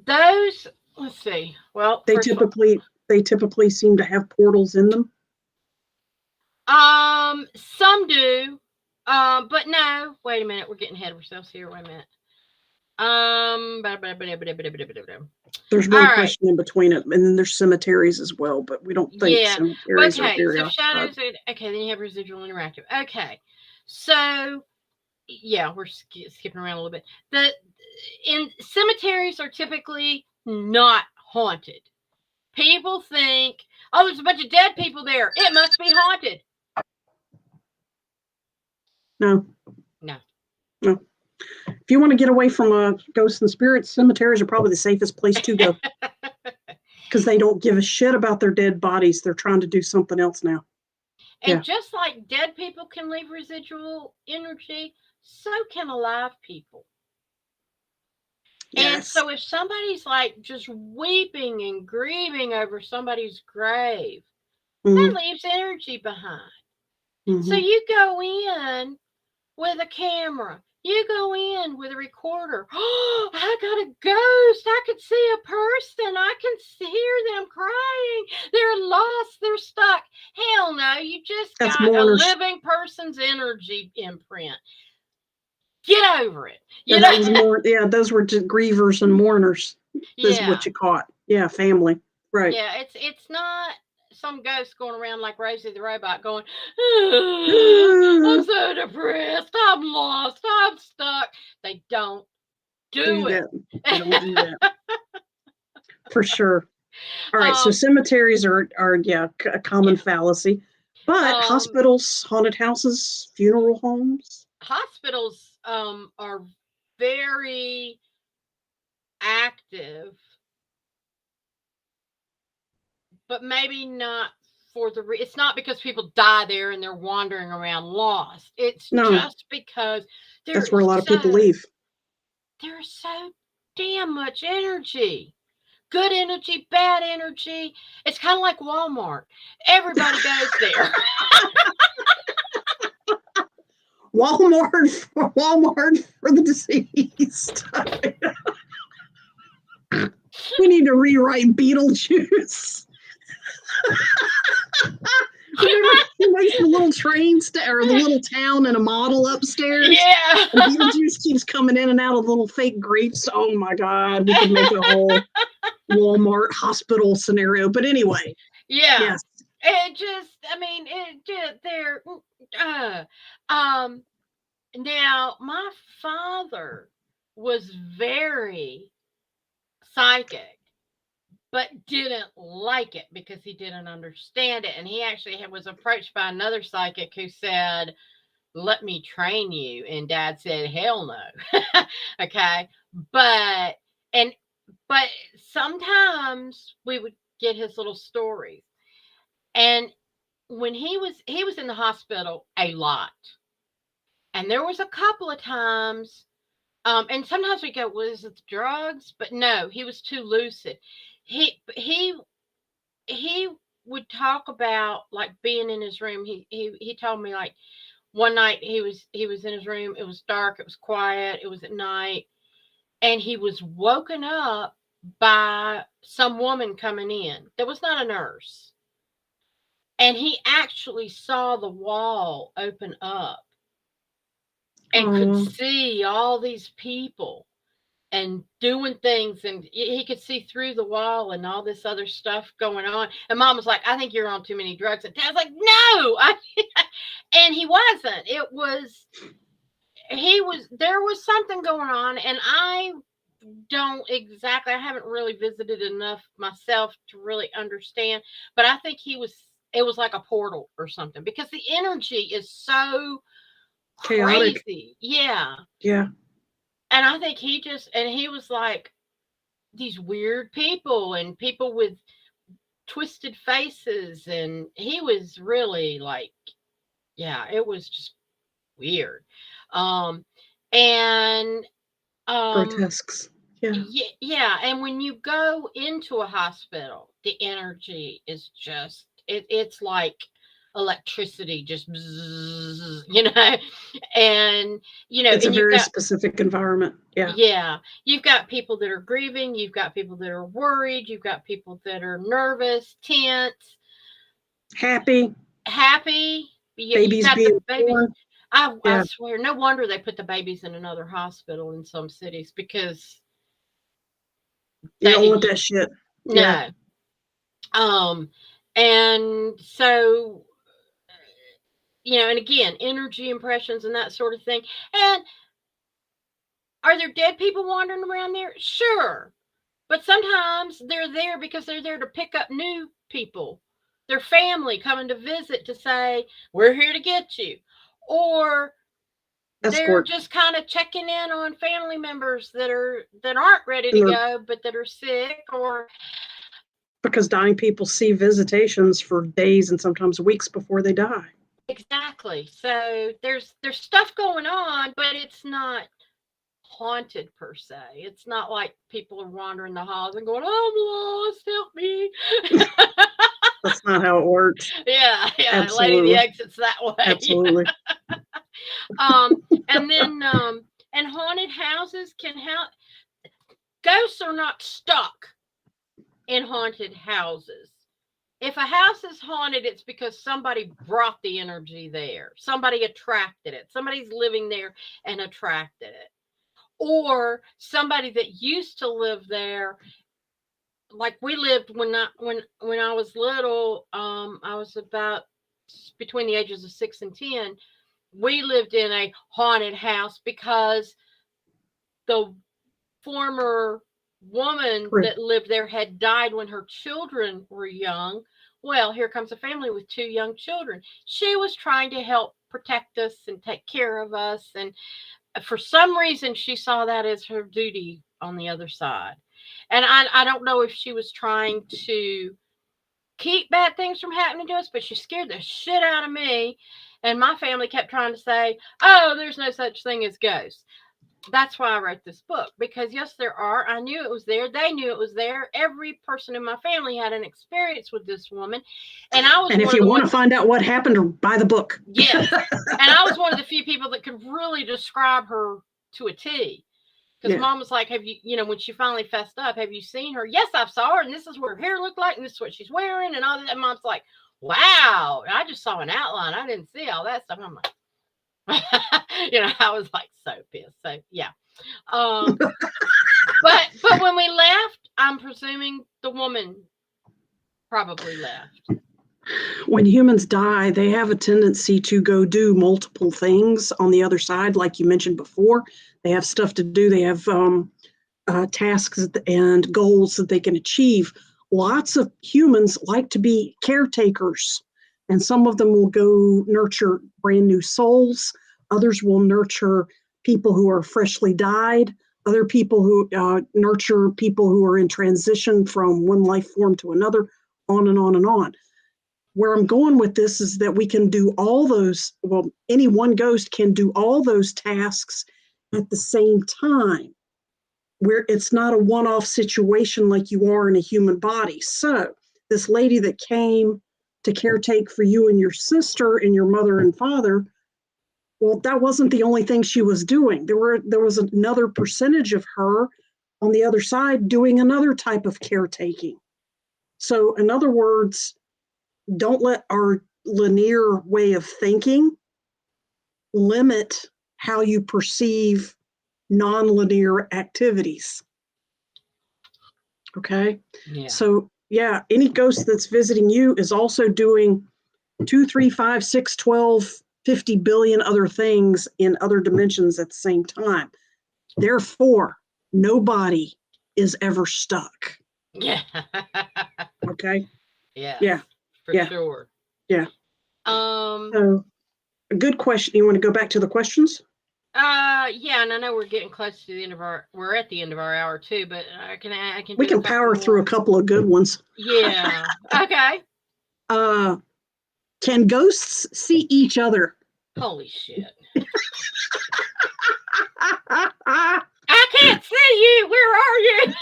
Those, let's see. Well, they typically seem to have portals in them. Some do, but no. Wait a minute, we're getting ahead of ourselves here. Wait a minute. There's one question in between it, and then there's cemeteries as well, but we don't think cemeteries are very so shadows. Okay, then you have residual interactive. Okay, so yeah, we're skipping around a little bit. In cemeteries are typically not haunted. People think, oh, there's a bunch of dead people there. It must be haunted. No. If you want to get away from ghosts and spirits, cemeteries are probably the safest place to go. Because they don't give a shit about their dead bodies. They're trying to do something else now. And just like dead people can leave residual energy, so can alive people. Yes. And so if somebody's like just weeping and grieving over somebody's grave, that leaves energy behind. So you go in with a camera. You go in with a recorder. Oh, I got a ghost. I could see a person. I can hear them crying. They're lost. They're stuck. Hell no. You just got a living person's energy imprint. Get over it. That was more. Yeah, those were just grievers and mourners. Is what you caught. Yeah, family. Right. Yeah, it's not some ghost going around like Rosie the Robot going, I'm so depressed, I'm lost, I'm stuck. They don't do it. They don't do that. For sure. All right, so cemeteries are a common fallacy. But hospitals, haunted houses, funeral homes. Hospitals are very active, but maybe not for it's not because people die there and they're wandering around lost. It's just because that's where a lot of people leave. There's so damn much energy. Good energy, bad energy. It's kind of like Walmart. Everybody goes there. Walmart for the deceased. We need to rewrite Beetlejuice. Remember, he makes the little trains or the little town and a model upstairs. Yeah. And Beetlejuice keeps coming in and out of little fake grates. Oh my God, we could make a whole Walmart hospital scenario. But anyway, Yeah. yes. It just, I mean, it just, they're, uh, um, now my father was very psychic, but didn't like it because he didn't understand it. And he actually was approached by another psychic who said, "Let me train you." And dad said, "Hell no." Okay. But, and, but sometimes we would get his little stories. And when he was in the hospital a lot. And there was a couple of times, and sometimes we go, was it drugs? But no, he was too lucid. He he he would talk about like being in his room. He told me like one night he was in his room. It was dark. It was quiet. It was at night, and he was woken up by some woman coming in. There was not a nurse, and he actually saw the wall open up and could Oh, see all these people and doing things, and he could see through the wall and all this other stuff going on. And mom was like, "I think you're on too many drugs." And dad's like, "No." And he wasn't. It was, he was, there was something going on. And I haven't really visited enough myself to really understand, but I think it was like a portal or something, because the energy is so chaotic. crazy. Yeah. Yeah. And I think he was like, these weird people and people with twisted faces. And he was really like, yeah, it was just weird. Um, and, um, Grotesques. Yeah. yeah. And when you go into a hospital, the energy is just, it's like electricity, just, bzzz, and, It's a and you've very got, specific environment. Yeah. yeah, you've got people that are grieving, you've got people that are worried, you've got people that are nervous, tense, Happy. happy. You Babies got the being babies. born. I Yeah. swear, no wonder they put the babies in another hospital in some cities, because You don't they, want that shit. Yeah. no. Um, and so, and again, energy impressions and that sort of thing. And are there dead people wandering around there? Sure. But sometimes they're there because they're there to pick up new people, their family coming to visit to say, "We're here to get you." Or they're Escort. just kind of checking in on family members that aren't ready to And go, but that are sick. Or because dying people see visitations for days and sometimes weeks before they die. exactly. So there's stuff going on, but it's not haunted per se. It's not like people are wandering the halls and going, "Oh, I'm lost, help me." That's not how it works. Yeah, yeah. Lady, the Absolutely. exit's that way. Absolutely. And then, and haunted houses can have, ghosts are not stuck in haunted houses. If a house is haunted, it's because somebody brought the energy there. Somebody attracted it. Somebody's living there and attracted it. Or somebody that used to live there, like we lived when I was little. I was about between the ages of 6 and 10. We lived in a haunted house because the former woman Right. that lived there had died when her children were young. Well, here comes a family with two young children. She was trying to help protect us and take care of us. And for some reason, she saw that as her duty on the other side. And I don't know if she was trying to keep bad things from happening to us, but she scared the shit out of me. And my family kept trying to say, "Oh, there's no such thing as ghosts." That's why I wrote this book, because yes, there are. I knew it was there. They knew it was there. Every person in my family had an experience with this woman. And I was And if one of you the want to ones, find out what happened, buy the book. yes. And I was one of the few people that could really describe her to a T. Because mom was like, have you, when she finally fessed up, have you seen her? Yes, I've saw her, and this is what her hair looked like, and this is what she's wearing, and all that. And mom's like, wow, I just saw an outline. I didn't see all that stuff. I'm like, I was like so pissed. So yeah. Um, but when we left, I'm presuming the woman probably left. When humans die, they have a tendency to go do multiple things on the other side, like you mentioned before. They have stuff to do. They have tasks and goals that they can achieve. Lots of humans like to be caretakers, and some of them will go nurture brand new souls. Others will nurture people who are freshly died. Other people who nurture people who are in transition from one life form to another, on and on and on. Where I'm going with this is that we can do all those, well, any one ghost can do all those tasks at the same time, where it's not a one-off situation like you are in a human body. So this lady that came to caretake for you and your sister and your mother and father, well, that wasn't the only thing she was doing. There was another percentage of her on the other side doing another type of caretaking. So in other words, don't let our linear way of thinking limit how you perceive nonlinear activities. Okay. Yeah. So yeah, any ghost that's visiting you is also doing 2, 3, 5, 6, 12, 50 billion other things in other dimensions at the same time. Therefore, nobody is ever stuck. Yeah. Okay. Yes. Yeah. For Yeah. sure. Yeah. So a good question. You want to go back to the questions? Yeah, and I know we're getting close to the end of we're at the end of our hour too, but I can We do a can couple power more. through a couple of good ones. Yeah. Okay. Can ghosts see each other? Holy shit. I can't see you. Where are you?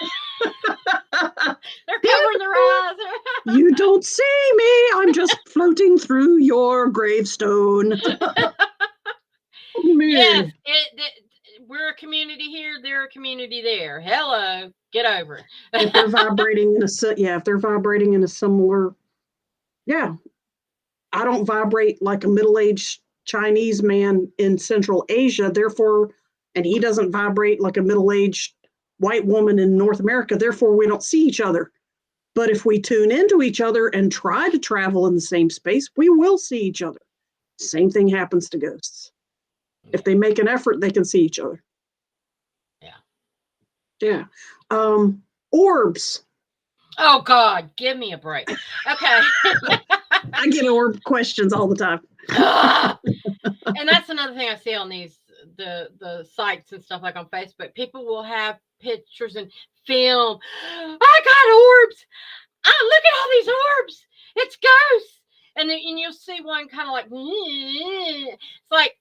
They're covering their eyes. You don't see me. I'm just floating through your gravestone. Yes, we're a community here. They're a community there. Hello, get over it. If they're vibrating in if they're vibrating in a similar, yeah. I don't vibrate like a middle-aged Chinese man in Central Asia, therefore, and he doesn't vibrate like a middle-aged white woman in North America, therefore we don't see each other. But if we tune into each other and try to travel in the same space, we will see each other. Same thing happens to ghosts. If they make an effort, they can see each other. Yeah. Yeah. Orbs. Oh God, give me a break. Okay. I get orb questions all the time. And that's another thing I see on the sites and stuff like on Facebook. People will have pictures and film. I got orbs. Oh, look at all these orbs. It's ghosts. And you'll see one kind of like, it's like,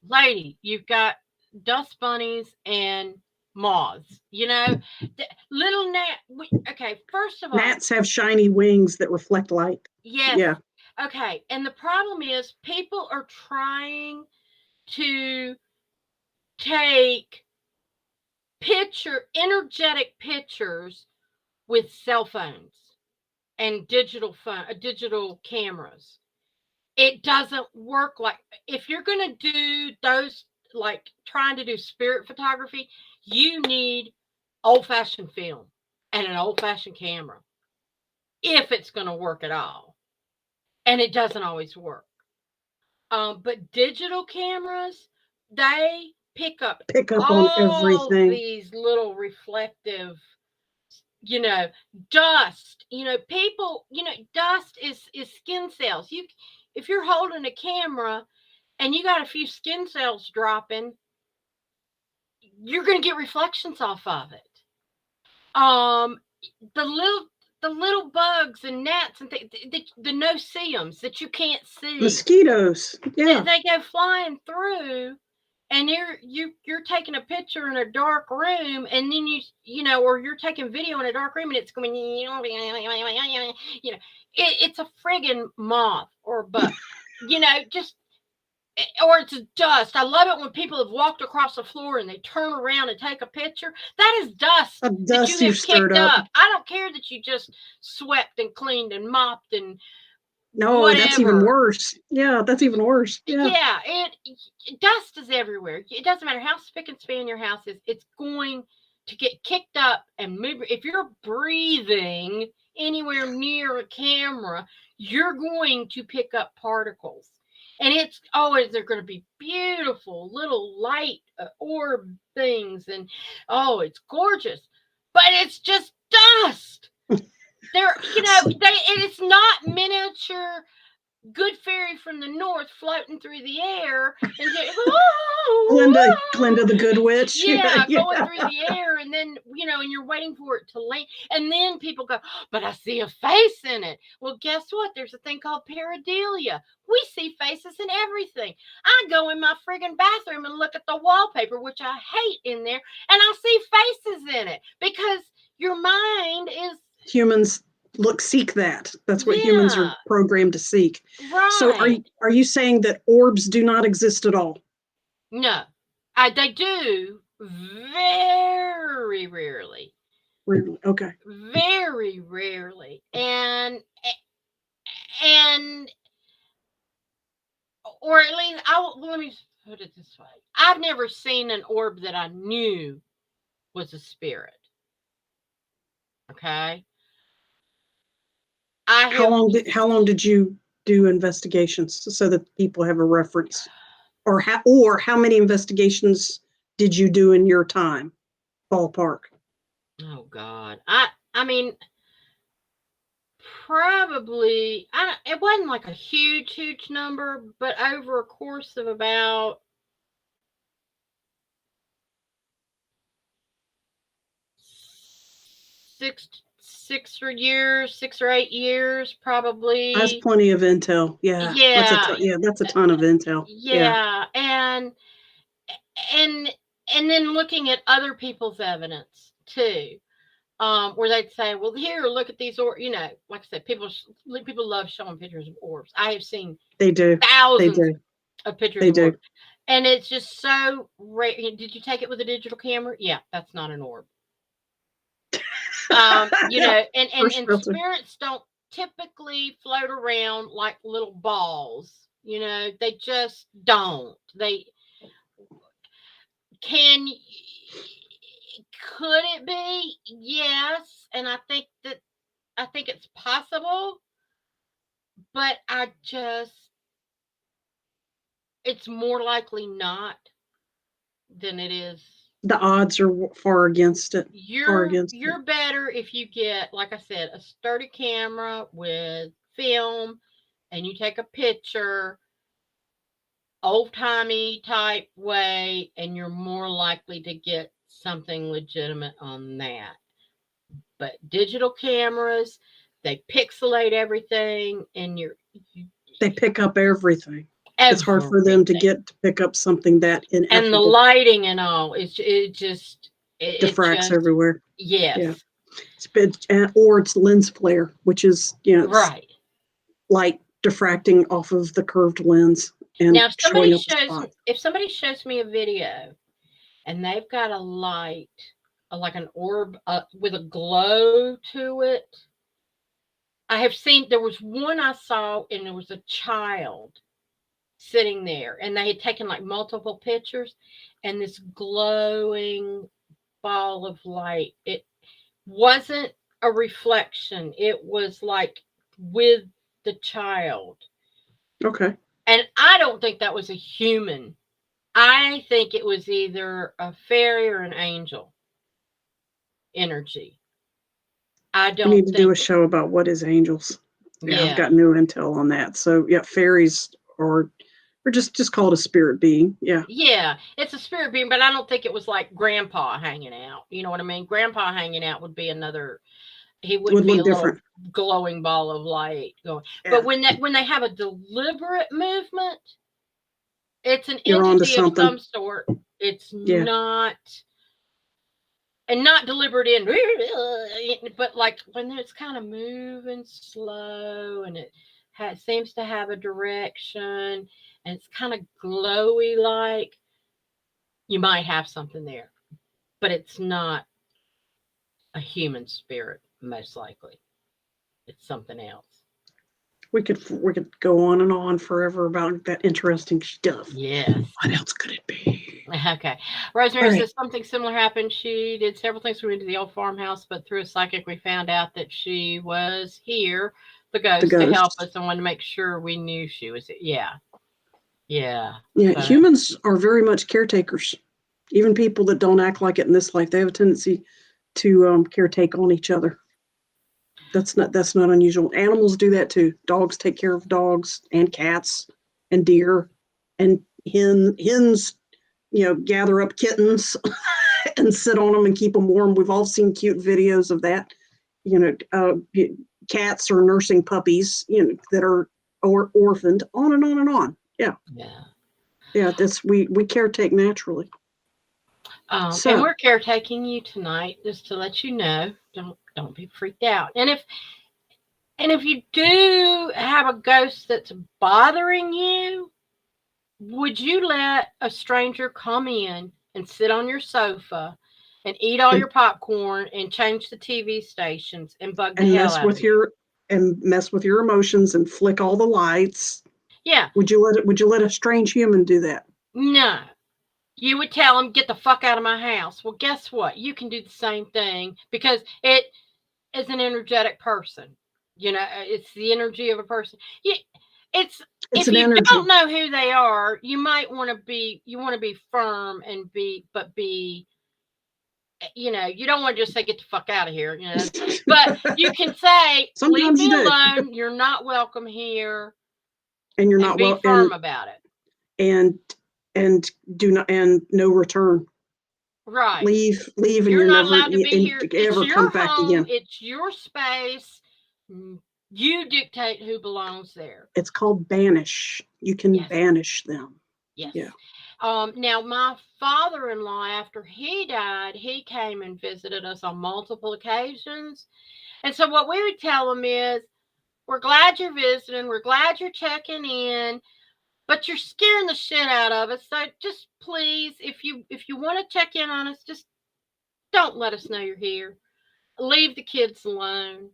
lady, you've got dust bunnies and moths, little gnat. Okay, first of all, gnats have shiny wings that reflect light. Yes. Yeah. Okay, and the problem is people are trying to take energetic pictures with cell phones and digital cameras. It doesn't work. Like, if you're going to do those, like trying to do spirit photography, you need old-fashioned film and an old-fashioned camera if it's going to work at all. And it doesn't always work. But digital cameras, they pick up on all everything. these little reflective, dust. People, dust is skin cells. If you're holding a camera and you got a few skin cells dropping, you're going to get reflections off of it. The little bugs and gnats and the no-see-ums that you can't see. Mosquitoes. Yeah. They go flying through, and you're taking a picture in a dark room, and then or you're taking video in a dark room, and it's going, it's a friggin' moth or a bug. just or it's dust. I love it when people have walked across the floor and they turn around and take a picture. That is dust A that you dust you have stirred kicked up. up. I don't care that you just swept and cleaned and mopped and No, that's even whatever. worse. Yeah, that's even worse. Yeah. Yeah, dust is everywhere. It doesn't matter how spick and span your house is. It's going to get kicked up and move. If you're breathing anywhere near a camera, you're going to pick up particles. And it's always they're going to be beautiful little light orb things, and oh, it's gorgeous. But it's just dust. They're it's not miniature good fairy from the north floating through the air and just, Glinda the Good Witch. Yeah, yeah, yeah. going through the air, and then and you're waiting for it to land, and then people go, but I see a face in it. Well, guess what? There's a thing called pareidolia. We see faces in everything. I go in my friggin' bathroom and look at the wallpaper, which I hate in there, and I see faces in it because your mind is Humans seek that. That's what humans are yeah, programmed to seek. So right. are you saying that orbs do not exist at all? No, they do very rarely, Really? Okay. very rarely, and or at least let me put it this way: I've never seen an orb that I knew was a spirit. Okay, I have. How long did you do investigations so that people have a reference? Or how many investigations did you do in your time? Ballpark. Oh God, I mean probably I don't, it wasn't like a huge number, but over a course of about 6 years, 6 or 8 years, That's probably. plenty of intel. Yeah, Yeah, that's a ton of intel. Yeah, yeah, and and then looking at other people's evidence too, where they'd say, "Well, here, look at these," or like I said, people love showing pictures of orbs. I have seen they do. They thousands do. of pictures They of do. orbs, and it's just so rare. Did you take it with a digital camera? Yeah, that's not an orb. And First filter. spirits don't typically float around like little balls. They just don't. They can. Could it be? Yes, and I think it's possible, but it's more likely not than it is. The odds are far against it. Far You're against it. you're better if you get, like I said, a sturdy camera with film, and you take a picture old timey type way, and you're more likely to get something legitimate on that. But digital cameras, they pixelate everything, and you They pick up everything. It's hard for them to everything, get to pick up something that and the ineffable. lighting and all. It Diffracts just everywhere. Yeah. yes, Or it's lens flare, which is, it's right. light diffracting off of the curved lens and Now, showing up a spot. if somebody shows me a video and they've got a light, like an orb with a glow to it. I have seen, there was one I saw, and there was a child sitting there, and they had taken like multiple pictures, and this glowing ball of light. It wasn't a reflection, it was like with the child. Okay. And I don't think that was a human. I think it was either a fairy or an angel energy. I We don't need to do think, a show about what is angels. Yeah, I've yeah. got new intel on that. So yeah, fairies or just call it a spirit being. Yeah. Yeah, it's a spirit being, but I don't think it was like grandpa hanging out. You know what I mean? Grandpa hanging out would be another, he It would wouldn't be look a little different. glowing ball of light going. Yeah. But when they have a deliberate movement, it's an You're on to entity of something. some sort. It's Yeah. not, and not deliberate in, but like when it's kind of moving slow, and it seems to have a direction, and it's kind of glowy like. You might have something there, but it's not a human spirit, most likely. It's something else. We could go on and on forever about that interesting stuff. Yes. What else could it be? Okay. Rosemary All right. says something similar happened. She did several things. We went to the old farmhouse, but through a psychic, we found out that she was here, the The ghost, to help ghosts. us and wanted to make sure we knew she was. Yeah. Yeah. Yeah, So, humans are very much caretakers. Even people that don't act like it in this life, they have a tendency to caretake on each other. That's not unusual. Animals do that too. Dogs take care of dogs and cats and deer, and hens, gather up kittens and sit on them and keep them warm. We've all seen cute videos of that. You know, cats are nursing puppies, that are orphaned. On and on and on. Yeah, yeah. yeah. We caretake naturally. And So we're caretaking you tonight, just to let you know. Don't be freaked out. And if you do have a ghost that's bothering you, would you let a stranger come in and sit on your sofa and eat all and your popcorn and change the TV stations and bug the and hell mess out of with you? your emotions and flick all the lights. Yeah, Would you let a strange human do that? no. You would tell them, get the fuck out of my house. Well, guess what? You can do the same thing because it is an energetic person. It's the energy of a person. It's It's if an you energy. don't know who they are, you want to be firm and be you don't want to just say get the fuck out of here. But you can say leave Sometimes me you do, alone. You're not welcome here, and you're and not be well, firm about it. and and do not, and no return. Right. Leave, and You're you're not never allowed to be and here. It's ever come your back home. again. It's your space. You dictate who belongs there. It's called banish. You can Yes. banish them. Yes. Yeah. Now, my father-in-law, after he died, he came and visited us on multiple occasions. And so what we would tell him is, we're glad you're visiting. We're glad you're checking in, but you're scaring the shit out of us. So just please, if you want to check in on us, just don't let us know you're here. Leave the kids alone.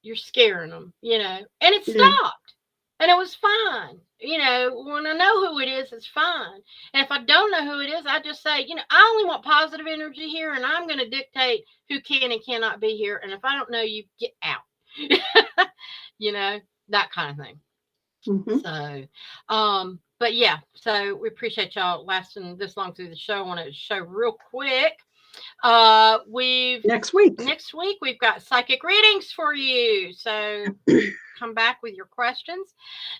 You're scaring them. And it Yeah. stopped. And it was fine. When I know who it is, it's fine. And if I don't know who it is, I just say, I only want positive energy here, and I'm going to dictate who can and cannot be here. And if I don't know you, get out. you know, that kind of thing. Mm-hmm. But yeah, so we appreciate y'all lasting this long through the show. I want to show real quick. We've Next week. Next week we've got psychic readings for you. So come back with your questions.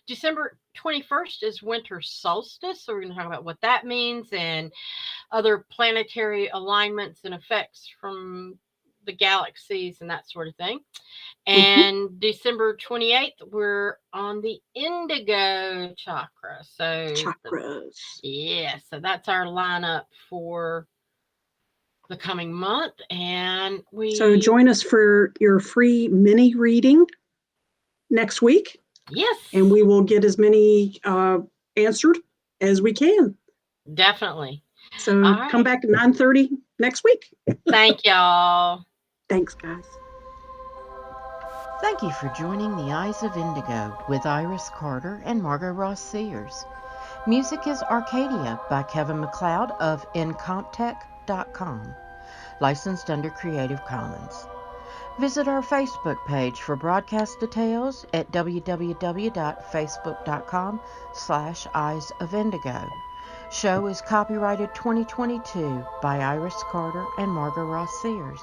December 21st is winter solstice. So we're going to talk about what that means and other planetary alignments and effects from the galaxies and that sort of thing. Mm-hmm. And December 28th, we're on the indigo chakra. Chakras. So that's our lineup for the coming month. And So join us for your free mini reading next week, yes, and we will get as many answered as we can. definitely. So All come right. back at 9:30 next week. Thank y'all. Thanks, guys. Thank you for joining The Eyes of Indigo with Iris Carter and Margot Ross Sears. Music is Arcadia by Kevin MacLeod of Incomptech.com. Licensed under Creative Commons. Visit our Facebook page for broadcast details at www.facebook.com/Eyes of Indigo. Show is copyrighted 2022 by Iris Carter and Margot Ross Sears.